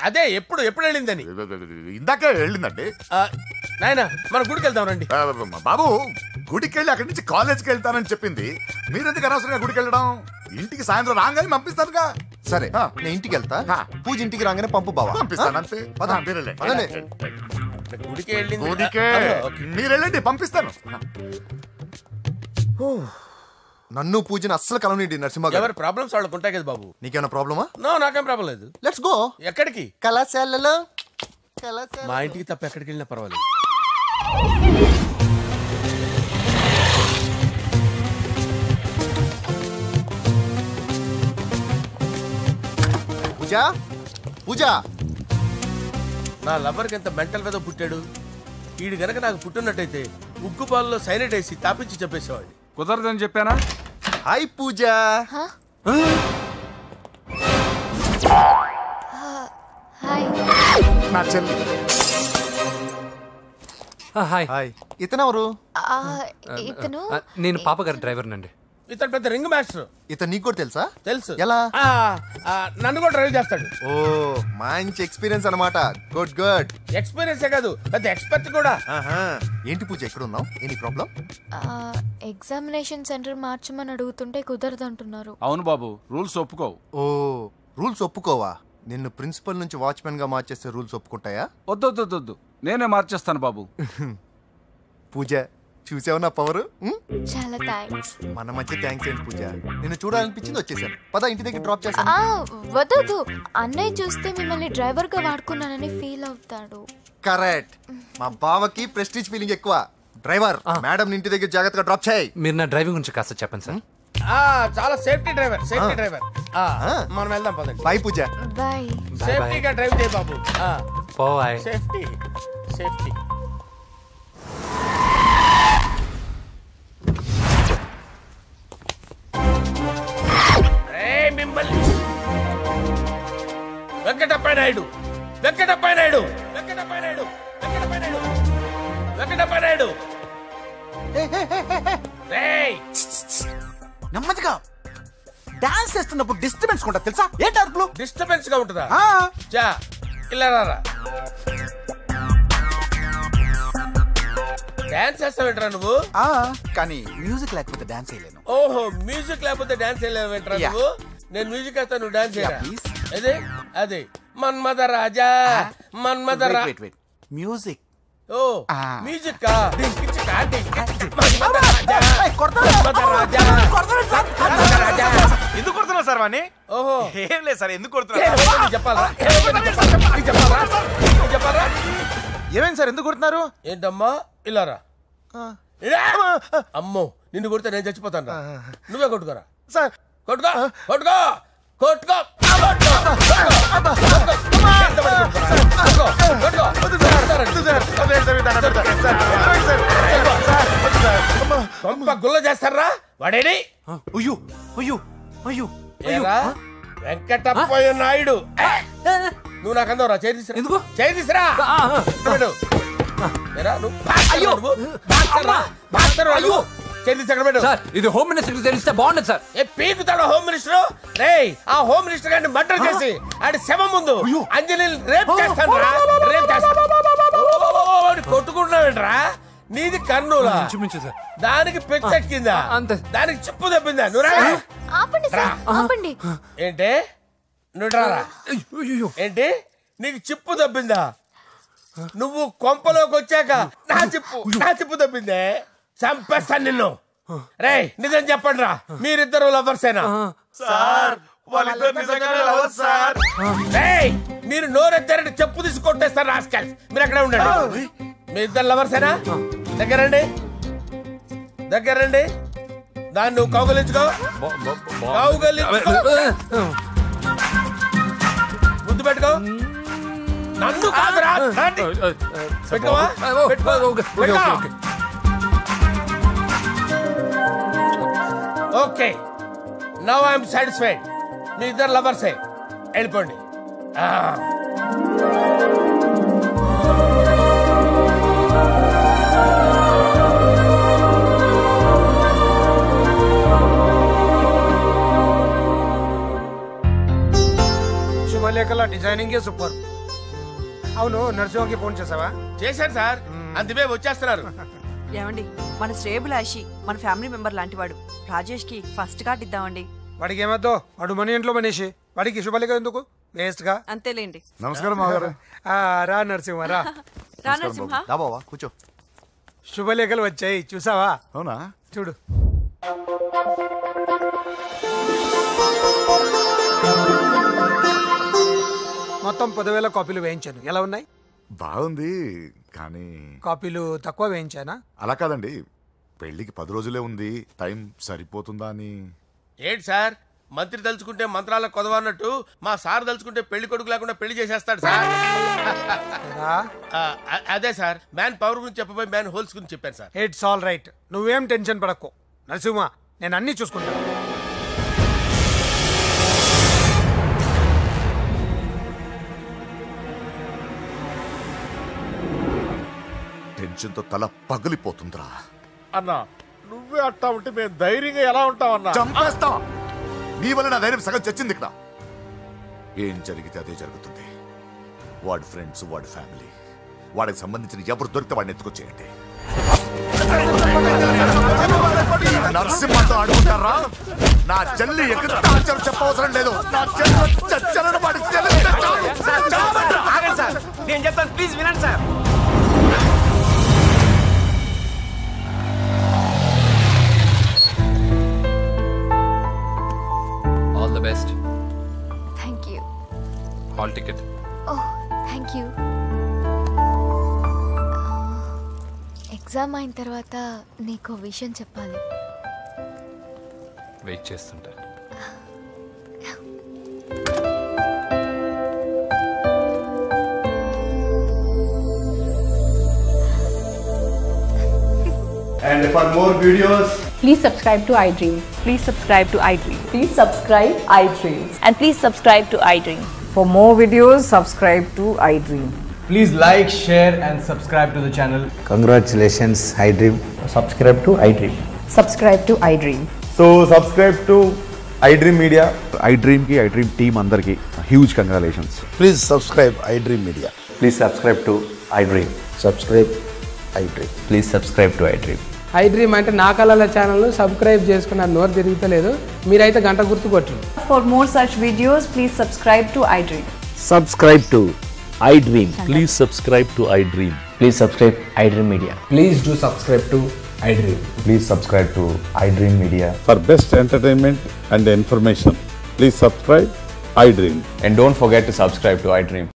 అదే ఎప్పుడు వెళ్ళిందని. ఇందాకే వెళ్ళిందండి. నాయన మన గుడికి వెళ్దాం రండి. బాబు గుడికి వెళ్ళి అక్కడి నుంచి కాలేజ్కి వెళ్తానని చెప్పింది. మీరెందుకు అనవసరంగా గుడికి వెళ్ళడం? ఇంటికి సాయంత్రం రాగానే పంపిస్తానుగా. సరే నేను ఇంటికి వెళ్తా, పూజ ఇంటికి రాగానే పంపు బావా. పంపిస్తాను అంతే. గుడికి వెళ్ళింది. గుడికే మీరు వెళ్ళండి, పంపిస్తాను. నన్ను పూజను అస్సలు కలవనీయండి నరసింహ గారు. ఎవరి ప్రాబ్లమ్స్ వాళ్ళకు ఉంటాయి కదా బాబు. నీకేమైనా ప్రాబ్లమా? నో, నాకేం ప్రాబ్లం లేదు. Let's go. ఎక్కడికి? కళాశాలలో. మా ఇంటికి తప్ప ఎక్కడికి వెళ్ళినా పర్వాలేదు. పూజ పూజ, నా లవర్కి ఎంత మెంటల్ మీద పుట్టాడు. వీడు గనక నాకు పుట్టినట్టయితే ఉగ్గు పాలలో సైనైట్ వేసి తాపించి చెప్పేసేవాడిని. కుదరదని చెప్పానా? హాయ్ పూజ. నా చెల్లి. హాయ్. ఇతనెవరు? ఇతను నేను పాప గారి డ్రైవర్ నండి. ఇతను పెద్ద రింగ్ మాస్టర్. ఇతను నీకు కూడా తెలుసా? తెలుసు. ఎలా? నన్ను కూడా డ్రైవ్ చేస్తాడు. ఓ మంచి ఎక్స్పీరియన్స్ అన్నమాట. Good good. ఎక్స్పీరియన్సే కాదు, పెద్ద ఎక్స్పర్ట్ కూడా. ఏంటి పూజ ఎక్కడ ఉన్నావు? Any problem? ఎగ్జామినేషన్ సెంటర్ మార్చమని అడుగుతుంటే కుదరదంటున్నారు. అవును బాబు, రూల్స్ ఒప్పుకోవు. ఓ రూల్స్ ఒప్పుకోవా? నిన్ను ప్రిన్సిపల్ నుంచి వాచ్మెన్ గా మార్చేస్తే రూల్స్ ఒప్పుకుంటాయా? వద్దు, నేనే మార్చేస్తాను బాబు. పూజ చూసావు నా పవర్? చాలా థ్యాంక్స్. మన మధ్య థ్యాంక్స్ ఏంటి పూజ, నిన్ను చూడాలనిపించింది వచ్చేసాను. పద ఇంటి దగ్గర డ్రాప్ చేస్తాను. వద్దు, అన్నయ్య చూస్తే మిమ్మల్ని డ్రైవర్ గా వాడుకున్నానని ఫీల్ అవుతాడు. కరెక్ట్. మా బావకి ప్రెస్టీజ్ ఫీలింగ్ ఎక్కువ. డ్రైవర్ మేడం ఇంటి దగ్గర జాగ్రత్తగా డ్రాప్ చేయి. మీరు నా డ్రైవింగ్ గురించి కాస్త చెప్పండి సార్. చాలా సేఫ్టీ డ్రైవర్. మనం వెళ్దాం పదండి. బాయ్ పూజ. బాయ్. సేఫ్టీగా డ్రైవ్ చేయి బాబు. బాయ్. సేఫ్టీ. మిమ్మల్ని వెంకటప్ప నాయుడు. నెమ్మదిగా డాన్స్ చేస్తున్నప్పుడు డిస్టర్బెన్స్ ఉంటా తెలుసా? ఏంటి అరుపులు? డిస్టర్బెన్స్ గా ఉంటుందా? ఇలా రారా. డాన్స్ చేస్తావేంట్రా నువ్వు? కానీ మ్యూజిక్ లేకపోతే డాన్స్ చేయలేను. ఓహో, మ్యూజిక్ లేకపోతే డాన్స్ చేయలేవేంట్రా నువ్వు? నేను మ్యూజిక్ వేస్తాను, నువ్వు డాన్స్ చేయరా. అదే మన్మద రాజా. మ్యూజిక్. ఓ మ్యూజిక్. ఎందుకు కొడుతున్నావు సార్ వాణ్ణి? ఓహో ఏం లేదు సార్, ఎందుకు కొడుతున్నారు చెప్పాలా? ఏమైంది సార్, ఎందుకు కొడుతున్నారు? ఏంటమ్మా ఇలారా. అమ్మో, నిన్ను కొడితే నేను చచ్చిపోతాను. నువ్వే కొట్టుకోరా సార్. కొట్టుకో. గుల్ల చేస్తారా వాడేని? వెంకటప్పయ్య నాయుడు. నువ్వు నాకు అందవరా? చేసిరా. ఇది హోమ్ మినిస్టర్ తెలిస్తే బాగుండదు సార్. పీకుతాడు home minister. రేయ్, ఆ హోమ్ మినిస్టర్ గారిని మర్డర్ చేసి ఆడి శవం ముందు అంజలి రేప్ చేస్తాను. కొట్టుకుంటున్నావేంట్రా? నీది కర్నూలా? దానికి పెచ్చెక్కిందా? దానికి చెప్పు తప్పిందా? ఆపండి. ఏంటి నువ్వు రారా? ఏంటి నీకు చిప్పు తప్పిందా? నువ్వు కొంపలోకి వచ్చాక నా చిప్పు తప్పిందే. చంపేస్తాను నిన్ను. రేయ్, నిజం చెప్పండి రా, మీరిద్దరు లవర్సేనా? మీరు నోరెత్తారంటే చెప్పు తీసి కొట్టేస్తారు రాస్కల్స్. మీరు ఎక్కడ ఉండండి. మీ ఇద్దరు లవర్సేనా? దగ్గరండి. దాన్ని నువ్వు కౌగలించుకో. ముద్దు పెట్టుకో. నన్ను కాదురా. Okay, now I'm satisfied. మీ ఇద్దరు లవర్సే, వెళ్ళిపోండి. శుభ డిజైనింగ్ సూపర్. అవును, నరసింహకి ఫోన్ చేసావా? చేశాను సార్, అందువే వచ్చేస్తున్నారు. ఏమండి, మన శ్రేయబులాషి మన ఫ్యామిలీ మెంబర్ లాంటి వాడు. రాజేష్ కి ఫస్ట్ కార్డ్ ఇద్దామండి. వాడికి ఏమద్దో, వాడు మన ఇంట్లో మనిషి, వాడికి శుభలేఖ ఎందుకు వేస్ట్ గా. అంతేలేండి. నమస్కారం మామగారు. రా నరసింహ రా. రా నరసింహ. బావా కూర్చో. శుభలేఖలు వచ్చాయి, చూసావా? అవునా? చూడు. మొత్తం 10,000 కాపీలు వేయించాను. ఎలా ఉన్నాయి? బాగుంది, కానీ కాపీలు తక్కువ వేయించానా? అలా కాదండి, పెళ్లికి 10 రోజులే ఉంది, టైం సరిపోతుందా అని. ఏంటి సార్, మంత్రి తలుచుకుంటే మంత్రాలకు కొదవన్నట్టు మా సార్ తలుచుకుంటే పెళ్లి కొడుకు లేకుండా పెళ్లి చేసేస్తాడు సార్. అదే సార్, మ్యాన్ పవర్ గురించి చెప్పబోయి మ్యాన్ హోల్స్ గురించి చెప్పాను సార్. ఇట్స్ ఆల్ రైట్, నువ్వేం టెన్షన్ పడకు నరసింహ, నేను అన్ని చూసుకుంటాను. టెన్షన్తో తల పగిలిపోతుందిరా. అన్నా నువ్వే అట్టా ఉంటే మేము ధైర్యంగా ఎలా ఉంటామన్నా? చంపేస్తా. నీ వల్ల నా ధైర్యం సగం చచ్చింది ఇక్కడ. ఏం జరిగితే అదే జరుగుతుంది. వాడి ఫ్రెండ్స్, వాడి ఫ్యామిలీ, వాడికి సంబంధించిన ఎవరు దొరికితే వాడిని ఎత్తుకొచ్చేయండి. నరసింహతో ఆడుకుంటారా? నా చెల్లి ఎక్కడ చెప్పవసరం లేదు. నా చెల్లి చచ్చలను వాడి సార్, నేను చెప్తాను, ప్లీజ్ వినండి sir. All the best. Thank you. Hall ticket. Oh, thank you. Exam అయిన తర్వాత నీకు విషయం చెప్పాలి. వెయిట్ చేస్తుంటా. And for more videos, please subscribe to iDream. Please subscribe to iDream. Please subscribe iDream. And please subscribe to iDream. For more videos, subscribe to iDream. please like, share and subscribe to the channel. Congratulations, iDream. Subscribe to iDream. Subscribe to iDream. So subscribe to iDream Media. iDream ki iDream team andarki huge congratulations. Please subscribe iDream Media. Please subscribe to iDream. Subscribe iDream. Please subscribe to iDream. iDream అంటే నా కళల channel subscribe చేసుకున్న నోరు తిరుగుతలేదు, మీరైతే గంట గుర్తు కొట్టండి. For more such videos, please subscribe to iDream. Subscribe to iDream. Please subscribe to iDream. Please subscribe iDream Media. Please do subscribe to iDream. Please subscribe to iDream Media. For best entertainment and information, please subscribe iDream. And don't forget to subscribe to iDream.